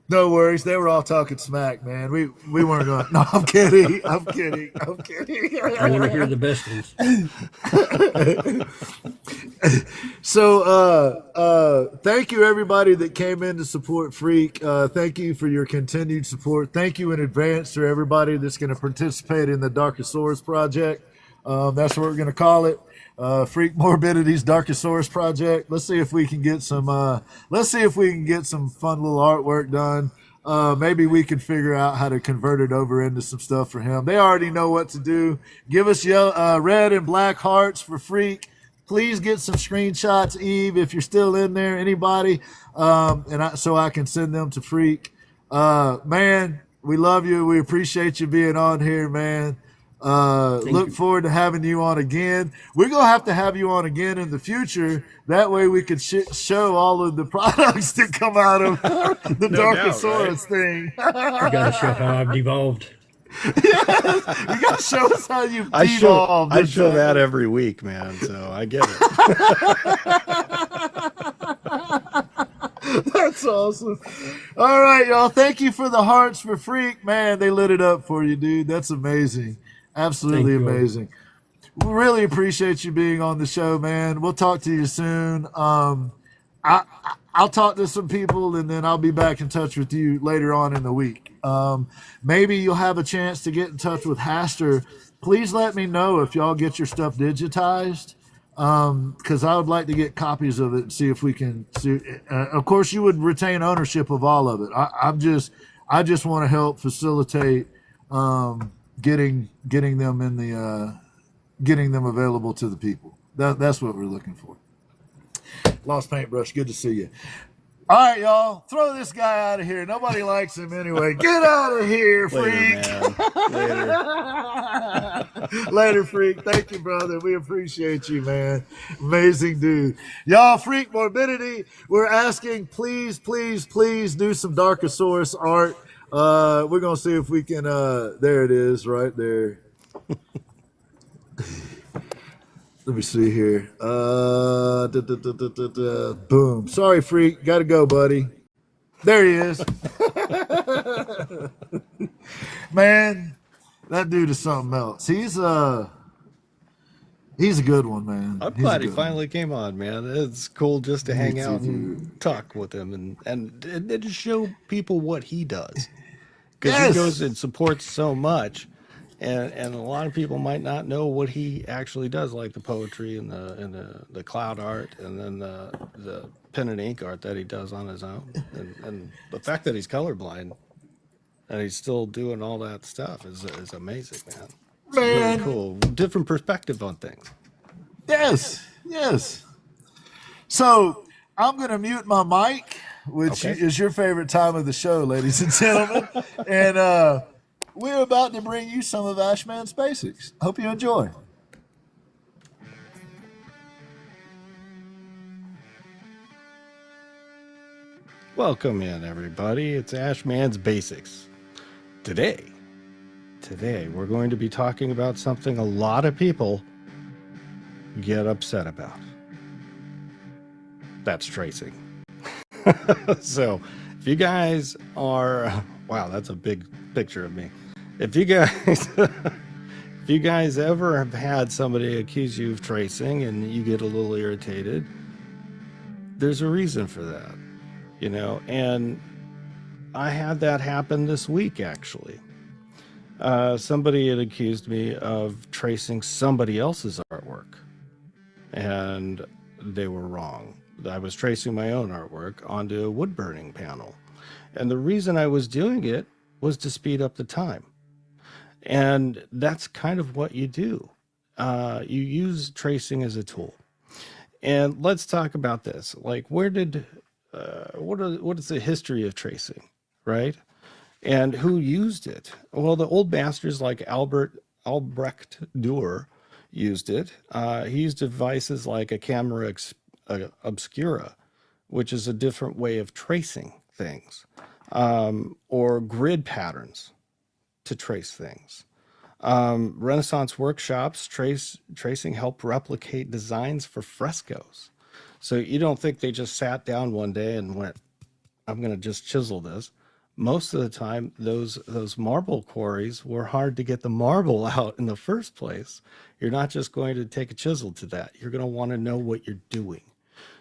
No worries. They were all talking smack, man. We weren't going. No, I'm kidding. I'm kidding. I want to hear the best ones. So, thank you everybody that came in to support Freak. Thank you for your continued support. Thank you in advance to everybody that's going to participate in the Darkosaurus project. That's what we're going to call it. Freak Morbidity's Darkosaurus project. Let's see if we can get some fun little artwork done. Maybe we can figure out how to convert it over into some stuff for him. They already know what to do. Give us red and black hearts for Freak. Please get some screenshots, Eve, if you're still in there, anybody, so I can send them to Freak. Man, we love you. We appreciate you being on here, man. Look forward to having you on again. We're going to have you on again in the future. That way we could show all of the products that come out of the Darkosaurus thing. You got to show how I've evolved. Yes, you gotta show us how you I devolved. show that every week, man. So I get it. That's awesome. All right, y'all. Thank you for the hearts for Freak. Man, they lit it up for you, dude. That's amazing. Absolutely Thank you. amazing. We really appreciate you being on the show, man. We'll talk to you soon. I'll talk to some people, and then I'll be back in touch with you later on in the week. Maybe you'll have a chance to get in touch with Haster. Please let me know if y'all get your stuff digitized, because I would like to get copies of it and see if we can. Of course, you would retain ownership of all of it. I just want to help facilitate getting them in the getting them available to the people. That's what we're looking for. Lost Paintbrush, good to see you. All right, y'all, throw this guy out of here. Nobody likes him anyway. Get out of here, Freak. Later, man. Later. Later, Freak. Thank you, brother. We appreciate you, man. Amazing dude. Y'all, Freak Morbidity, we're asking, please do some Darkosaurus art. We're going to see if we can, there it is, right there. Let me see here. Boom. Sorry, Freak. Got to go, buddy. There he is. Man, that dude is something else. He's a good one, man. I'm glad he finally came on, man. It's cool just to hang out and talk with him and to show people what he does. Because he goes and supports so much. And a lot of people might not know what he actually does, like the poetry and the cloud art, and then the pen and ink art that he does on his own, and the fact that he's colorblind and he's still doing all that stuff is amazing, man. It's really cool, different perspective on things. Yes. So I'm gonna mute my mic, which is your favorite time of the show, ladies and gentlemen, and we're about to bring you some of Ashman's basics. Hope you enjoy. Welcome in, everybody. It's Ashman's Basics. Today, we're going to be talking about something a lot of people get upset about. That's tracing. So, if you guys are... Wow, that's a big picture of me. If you guys ever have had somebody accuse you of tracing and you get a little irritated, there's a reason for that, you know. And I had that happen this week, actually. Somebody had accused me of tracing somebody else's artwork, and they were wrong. I was tracing my own artwork onto a wood burning panel, and the reason I was doing it was to speed up the time. And that's kind of what you do. You use tracing as a tool. And let's talk about this. Like, what is the history of tracing, right? And who used it? Well, the old masters like Albrecht Dürer used it. He used devices like a camera obscura, which is a different way of tracing things, or grid patterns to trace things. Renaissance workshops tracing helped replicate designs for frescoes. So you don't think they just sat down one day and went, I'm going to just chisel this. Most of the time, those marble quarries were hard to get the marble out in the first place. You're not just going to take a chisel to that. You're going to want to know what you're doing.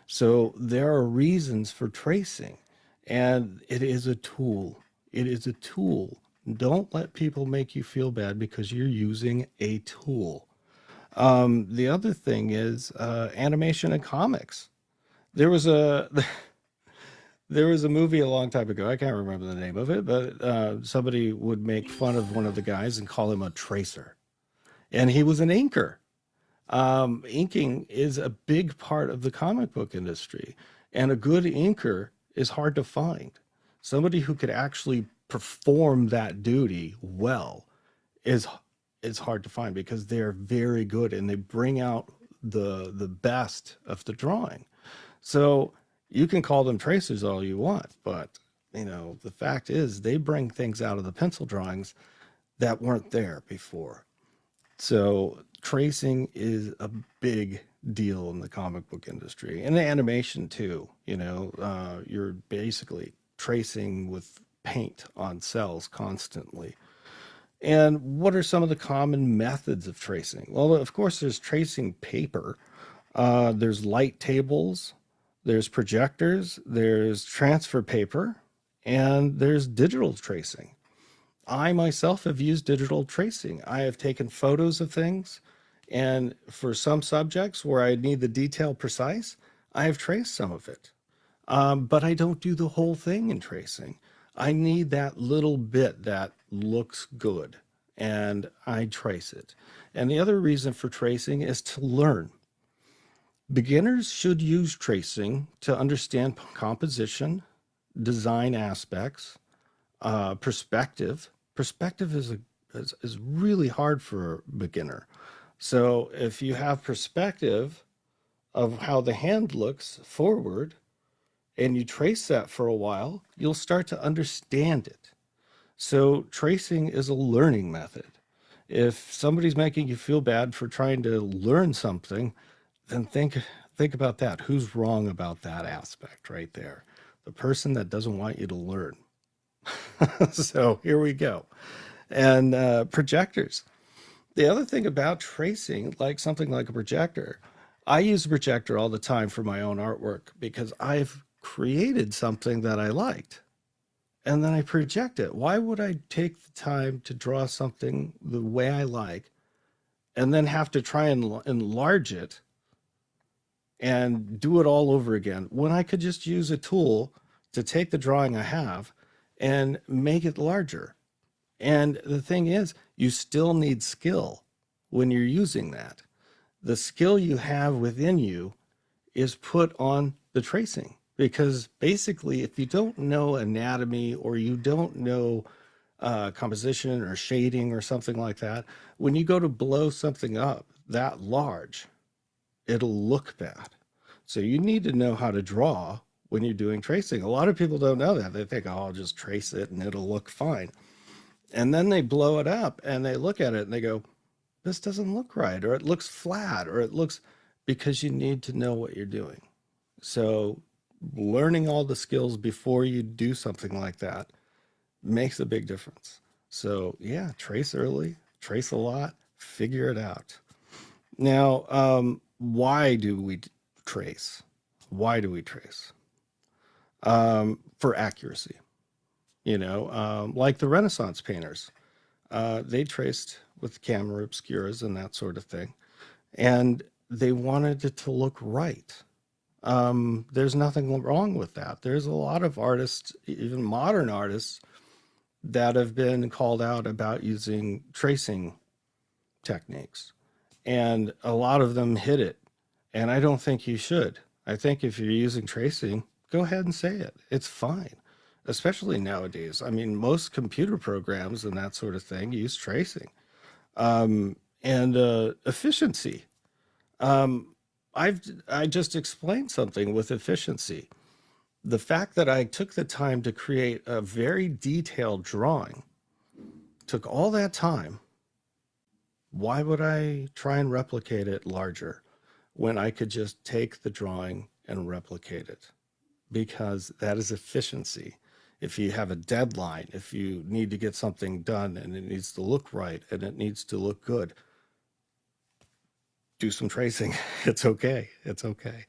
So there are reasons for tracing, and it is a tool. It is a tool. Don't let people make you feel bad because you're using a tool. The other thing is animation and comics. There was a movie a long time ago. I can't remember the name of it, but somebody would make fun of one of the guys and call him a tracer. And he was an inker. Inking is a big part of the comic book industry. And a good inker is hard to find. Somebody who could actually perform that duty well is hard to find because they're very good and they bring out the best of the drawing. So you can call them tracers all you want, but you know, the fact is they bring things out of the pencil drawings that weren't there before. So tracing is a big deal in the comic book industry and the animation too. You're basically tracing with paint on cells constantly. And what are some of the common methods of tracing? Well, of course, there's tracing paper. There's light tables, there's projectors, there's transfer paper, and there's digital tracing. I myself have used digital tracing. I have taken photos of things, and for some subjects where I need the detail precise, I have traced some of it. But I don't do the whole thing in tracing. I need that little bit that looks good, and I trace it. And the other reason for tracing is to learn. Beginners should use tracing to understand composition, design aspects, perspective. Perspective is really hard for a beginner. So if you have perspective of how the hand looks forward and you trace that for a while, you'll start to understand it. So tracing is a learning method. If somebody's making you feel bad for trying to learn something, then think about that. Who's wrong about that aspect right there? The person that doesn't want you to learn. So here we go. And projectors. The other thing about tracing, like something like a projector, I use a projector all the time for my own artwork because I've created something that I liked and then I project it. Why would I take the time to draw something the way I like and then have to try and enlarge it and do it all over again when I could just use a tool to take the drawing I have and make it larger? And the thing is, you still need skill when you're using that. The skill you have within you is put on the tracing, because basically if you don't know anatomy or you don't know composition or shading or something like that, when you go to blow something up that large, it'll look bad. So you need to know how to draw when you're doing tracing. A lot of people don't know that. They think, oh, I'll just trace it and it'll look fine. And then they blow it up and they look at it and they go, this doesn't look right, or it looks flat, or it looks, because you need to know what you're doing. So learning all the skills before you do something like that makes a big difference. So yeah, trace early, trace a lot, figure it out. Now, why do we trace? Why do we trace? For accuracy. Like the Renaissance painters, they traced with camera obscuras and that sort of thing, and they wanted it to look right. There's nothing wrong with that. There's a lot of artists, even modern artists, that have been called out about using tracing techniques, and a lot of them hit it. And I don't think you should. I think if you're using tracing, go ahead and say it. It's fine, especially nowadays. I mean, most computer programs and that sort of thing use tracing. And efficiency. I just explained something with efficiency. The fact that I took the time to create a very detailed drawing, took all that time. Why would I try and replicate it larger when I could just take the drawing and replicate it? Because that is efficiency. If you have a deadline, if you need to get something done and it needs to look right and it needs to look good, do some tracing. It's okay. It's okay.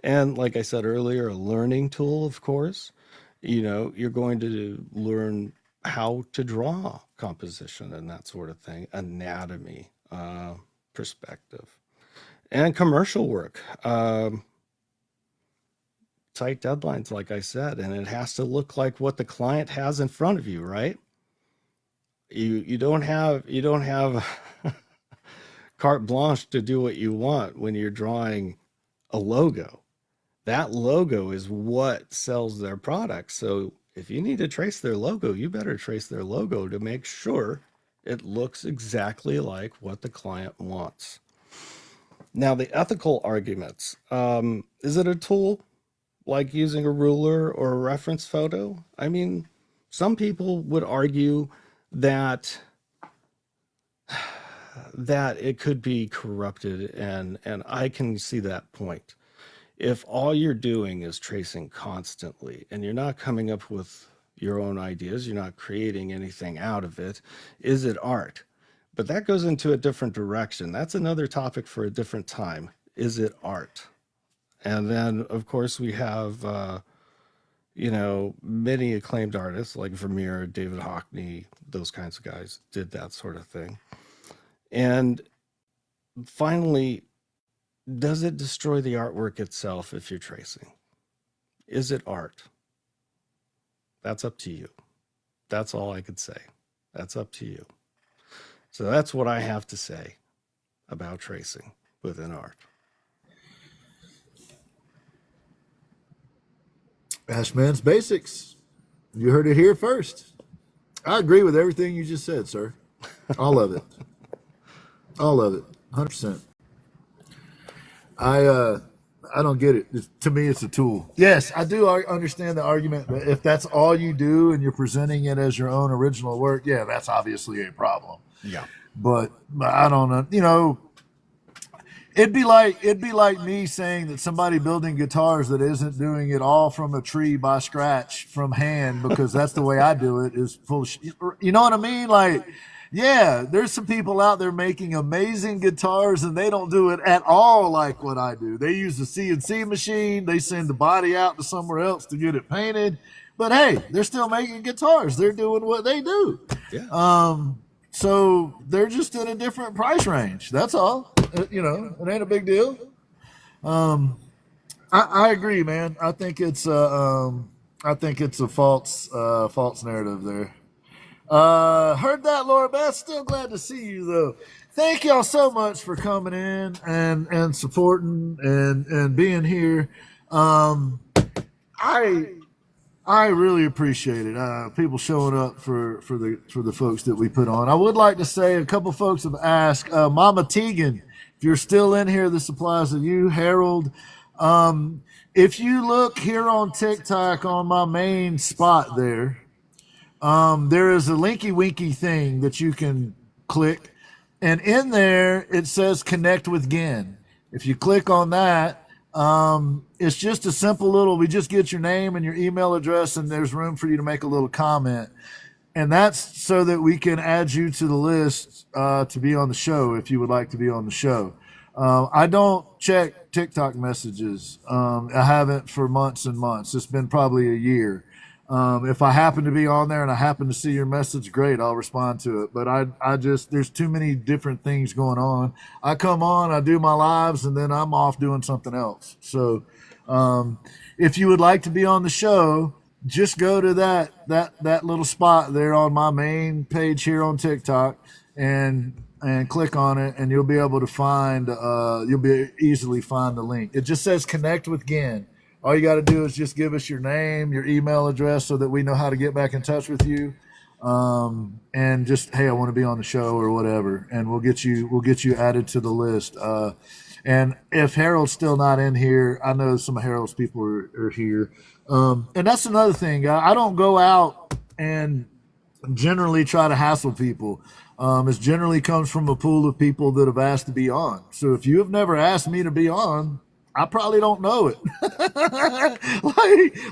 And like I said earlier, a learning tool, of course, you're going to learn how to draw composition and that sort of thing, anatomy, perspective, and commercial work. Tight deadlines, like I said, and it has to look like what the client has in front of you, right? You don't have carte blanche to do what you want when you're drawing a logo. That logo is what sells their product. So if you need to trace their logo, you better trace their logo to make sure it looks exactly like what the client wants. Now, the ethical arguments. Is it a tool like using a ruler or a reference photo? I mean, some people would argue that that it could be corrupted, and I can see that point. If all you're doing is tracing constantly and you're not coming up with your own ideas, you're not creating anything out of it, is it art? But that goes into a different direction. That's another topic for a different time. Is it art? And then, of course, we have, many acclaimed artists like Vermeer, David Hockney, those kinds of guys did that sort of thing. And finally, does it destroy the artwork itself if you're tracing? Is it art? That's up to you. That's all I could say. That's up to you. So that's what I have to say about tracing within art. Ashman's Basics. You heard it here first. I agree with everything you just said, sir. All of it. All of it. 100%. I don't get it. To me, it's a tool. Yes, I do understand the argument, but if that's all you do and you're presenting it as your own original work, yeah, that's obviously a problem. Yeah. But I don't know. You know, it'd be like me saying that somebody building guitars that isn't doing it all from a tree by scratch from hand, because that's the way I do it, is full of you know what I mean? Like, yeah, there's some people out there making amazing guitars and they don't do it at all like what I do. They use the CNC machine. They send the body out to somewhere else to get it painted. But hey, they're still making guitars. They're doing what they do. Yeah. So they're just in a different price range. That's all. You know, it ain't a big deal. I agree, man. I think it's a false narrative there. Heard that, Laura Beth. Still glad to see you though. Thank y'all so much for coming in and supporting and being here. I really appreciate it. People showing up for the folks that we put on. I would like to say a couple folks have asked, Mama Tegan, if you're still in here, this applies to you. Harold, if you look here on TikTok on my main spot there, there is a linky winky thing that you can click, and in there it says connect with Ginn. If you click on that, it's just a simple little, we just get your name and your email address, and there's room for you to make a little comment. And that's so that we can add you to the list to be on the show if you would like to be on the show. I don't check TikTok messages. I haven't for months and months. It's been probably a year. If I happen to be on there and I happen to see your message, great, I'll respond to it. But I just, there's too many different things going on. I come on, I do my lives, and then I'm off doing something else. So if you would like to be on the show, just go to that little spot there on my main page here on TikTok and click on it, and you'll be able to find, easily find the link. It just says connect with Ginn. All you got to do is just give us your name, your email address, so that we know how to get back in touch with you. And just, hey, I want to be on the show or whatever, and we'll get you added to the list. And if Harold's still not in here, I know some of Harold's people are here. And that's another thing. I don't go out and generally try to hassle people. It generally comes from a pool of people that have asked to be on. So if you have never asked me to be on, I probably don't know it.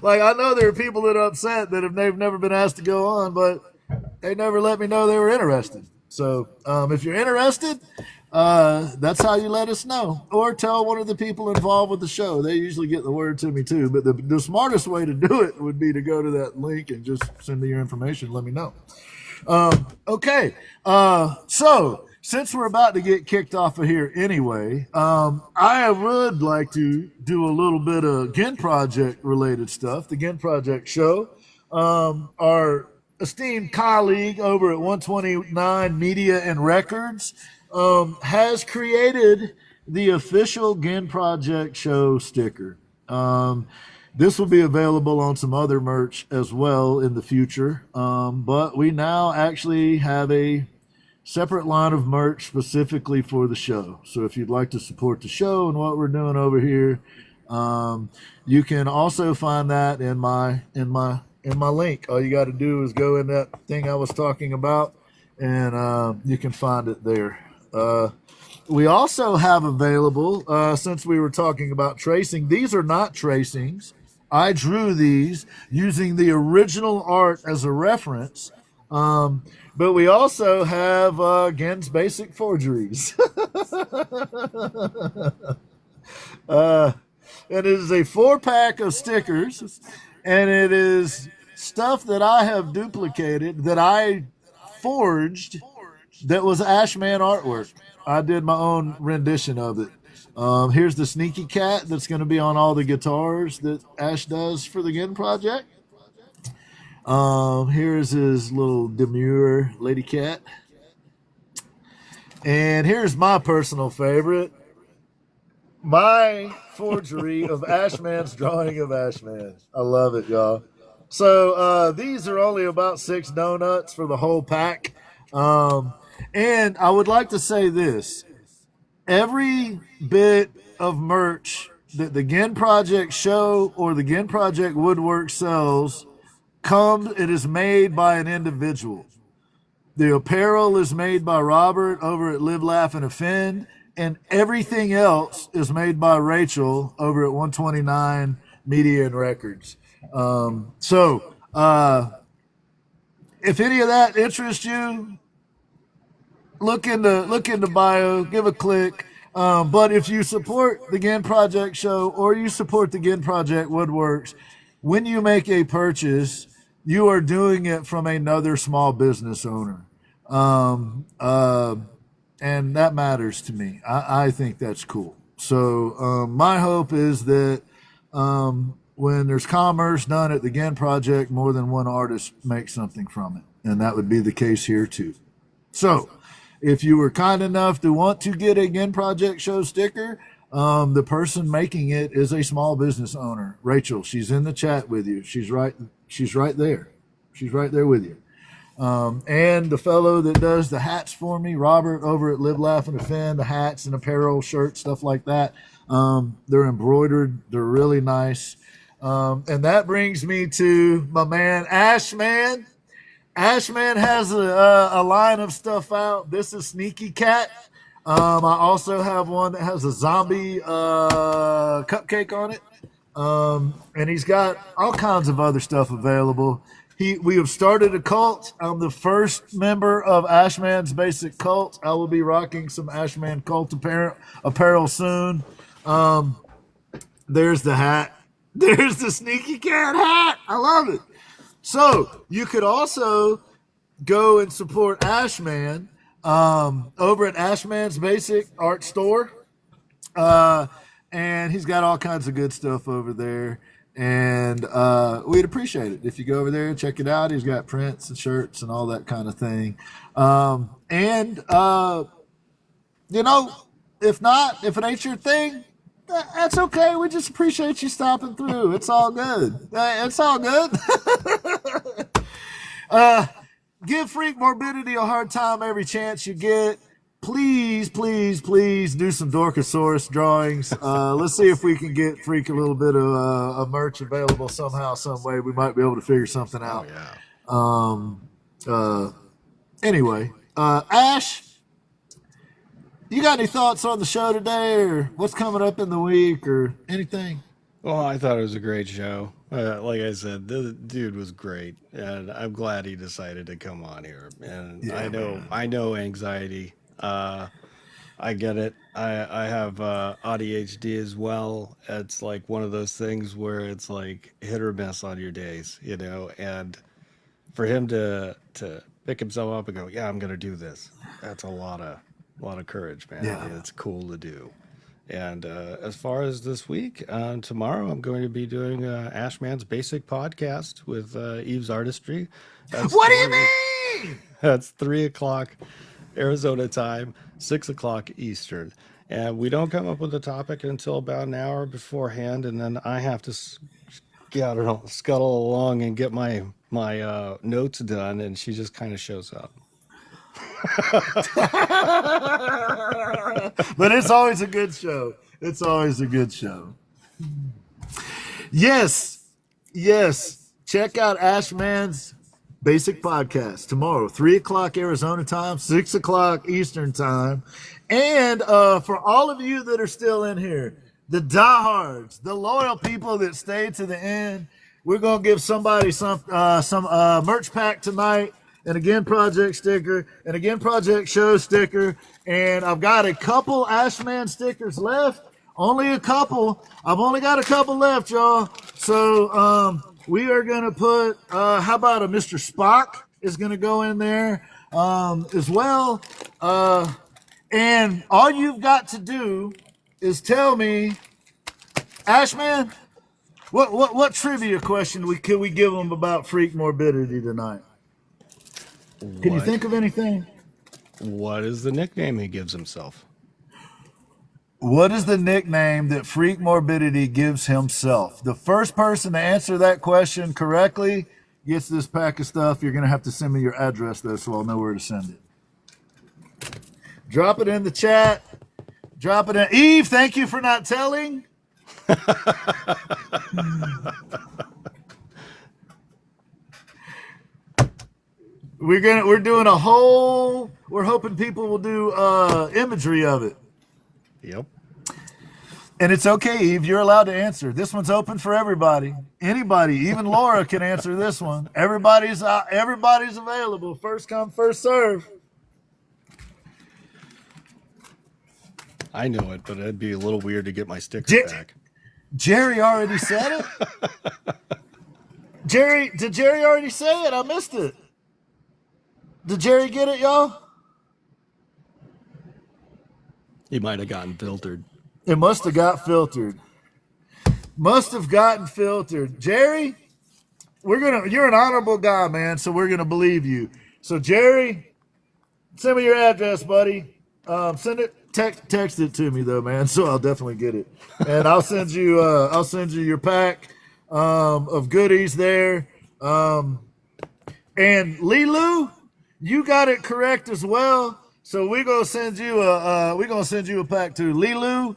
like I know there are people that are upset that they've never been asked to go on, but they never let me know they were interested. So if you're interested, that's how you let us know, or tell one of the people involved with the show. They usually get the word to me too. But the smartest way to do it would be to go to that link and just send me your information. Let me know. Okay. So since we're about to get kicked off of here anyway, I would like to do a little bit of Ginn Project related stuff. The Ginn Project show. Our esteemed colleague over at 129 Media and Records has created the official Ginn Project show sticker. This will be available on some other merch as well in the future. But we now actually have a separate line of merch specifically for the show. So if you'd like to support the show and what we're doing over here, you can also find that in my link. All you got to do is go in that thing I was talking about and you can find it there. We also have available, since we were talking about tracing, these are not tracings. I drew these using the original art as a reference. But we also have Ginn's Basic Forgeries. And it is a 4-pack of stickers, and it is stuff that I have duplicated, that I forged, that was Ashman artwork. I did my own rendition of it. Here's the sneaky cat that's going to be on all the guitars that Ash does for the Ginn project. Here's his little demure lady cat. And here's my personal favorite, my forgery of Ashman's drawing of Ashman. I love it, y'all. So these are only about 6 donuts for the whole pack. And I would like to say this. Every bit of merch that the Ginn Project show or the Ginn Project Woodwork sells it is made by an individual. The apparel is made by Robert over at Live, Laugh, and Offend, and everything else is made by Rachel over at 129 Media and Records. So if any of that interests you, look into bio, give a click. But if you support the Ginn Project show or you support the Ginn Project Woodworks, when you make a purchase, you are doing it from another small business owner. And that matters to me. I think that's cool. So my hope is that when there's commerce done at the Ginn Project, more than one artist makes something from it. And that would be the case here too. So if you were kind enough to want to get a Ginn Project show sticker, the person making it is a small business owner. Rachel, she's in the chat with you. She's right there. She's right there with you. And the fellow that does the hats for me, Robert, over at Live, Laugh, and Offend, the hats and apparel, shirts, stuff like that. They're embroidered. They're really nice. And that brings me to my man, Ashman. Ashman has a line of stuff out. This is Sneaky Cat. I also have one that has a zombie cupcake on it. And he's got all kinds of other stuff available. We have started a cult. I'm the first member of Ashman's Basic Cult. I will be rocking some Ashman Cult apparel soon. There's the hat. There's the Sneaky Cat hat. I love it. So you could also go and support Ashman over at Ashman's Basic Art Store. And he's got all kinds of good stuff over there. And we'd appreciate it if you go over there and check it out. He's got prints and shirts and all that kind of thing. If it ain't your thing, that's okay. We just appreciate you stopping through. It's all good. It's all good. Give Freak Morbidity a hard time every chance you get. Please, please, please do some Dorkosaurus drawings. Let's see if we can get Freak a little bit of a merch available somehow, some way. We might be able to figure something out. Oh, yeah. Anyway, Ash, you got any thoughts on the show today, or what's coming up in the week, or anything? Well, I thought it was a great show. Like I said, the dude was great, and I'm glad he decided to come on here. And Yeah, I know anxiety. I get it. I have ADHD as well. It's like one of those things where it's like hit or miss on your days, and for him to pick himself up and go, yeah, I'm gonna do this. That's a lot of courage, man. Yeah. It's cool to do. And as far as this week, tomorrow I'm going to be doing Ashman's Basic Podcast with Eve's Artistry. What do you mean? That's 3:00 Arizona time, 6:00 Eastern. And we don't come up with a topic until about an hour beforehand, and then I have to scuttle along and get my notes done, and she just kind of shows up. But it's always a good show. It's always a good show. Yes. Check out Ashman's Basic Podcast tomorrow, 3 o'clock Arizona time, 6 o'clock Eastern time. And for all of you that are still in here, the diehards, the loyal people that stay to the end, we're going to give somebody some merch pack tonight. And again, Project sticker, and again, Project Show sticker. And I've got a couple Ashman stickers left. Only a couple. I've only got a couple left, y'all. So we are going to put, how about a Mr. Spock is going to go in there as well. And all you've got to do is tell me, Ashman, what trivia question can we give them about freak morbidity tonight? Can you think of anything? What is the nickname he gives himself? What is the nickname that freak morbidity gives himself? The first person to answer that question correctly gets this pack of stuff. You're going to have to send me your address, though, so I'll know where to send it. Drop it in the chat. Drop it in. Eve, thank you for not telling. We're doing a whole, we're hoping people will do imagery of it. Yep. And it's okay, Eve, you're allowed to answer. This one's open for everybody. Anybody, even Laura can answer this one. Everybody's available. First come, first serve. I know it, but it'd be a little weird to get my sticker back. Jerry already said it? Did Jerry already say it? I missed it. Did Jerry get it, y'all? He might have gotten filtered. It must have got filtered. Must have gotten filtered. Jerry, you're an honorable guy, man, so we're gonna believe you. So Jerry, send me your address, buddy. Send it, text it to me though, man, so I'll definitely get it. And I'll send you your pack of goodies there. And Lilu, you got it correct as well. So we're gonna send you a pack too. Lilu,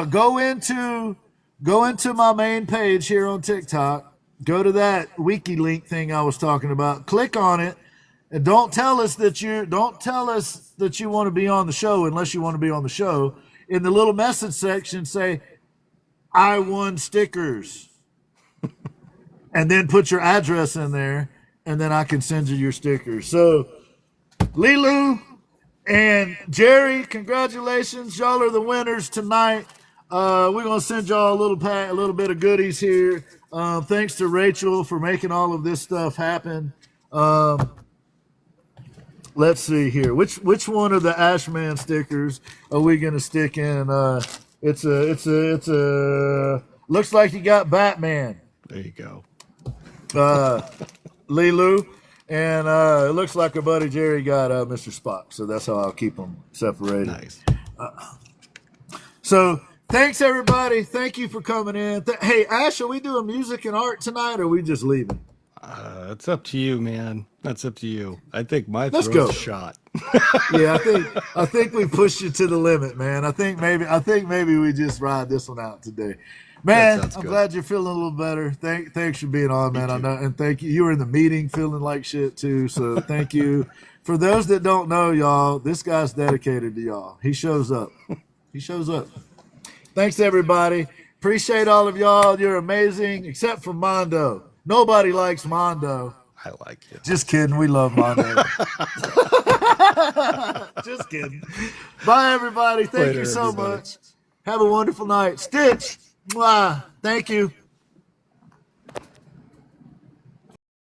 go into my main page here on TikTok. Go to that wiki link thing I was talking about. Click on it, and don't tell us that you want to be on the show unless you want to be on the show. In the little message section, say, "I won stickers," and then put your address in there, and then I can send you your stickers. So, Lilu and Jerry, congratulations. Y'all are the winners tonight. We're going to send y'all a little bit of goodies here. Thanks to Rachel for making all of this stuff happen. Let's see here. Which one of the Ashman stickers are we going to stick in? It's a looks like you got Batman. There you go. Lilu. And it looks like our buddy Jerry got Mr. Spock, so that's how I'll keep them separated. Nice. So thanks, everybody. Thank you for coming in. Hey, Ash, are we doing music and art tonight, or are we just leaving? It's up to you, man. That's up to you. I think my Let's throat's go. shot. Yeah, I think we pushed you to the limit, man. I think maybe we just ride this one out today. Man, I'm glad you're feeling a little better. Thanks for being on, man. I know, and thank you. You were in the meeting feeling like shit too, so thank you. For those that don't know, y'all, this guy's dedicated to y'all. He shows up. He shows up. Thanks, everybody. Appreciate all of y'all. You're amazing, except for Mondo. Nobody likes Mondo. I like you. Just kidding. We love Mondo. Just kidding. Bye, everybody. Thank you so much. Have a wonderful night. Stitch. Mwah. Thank you.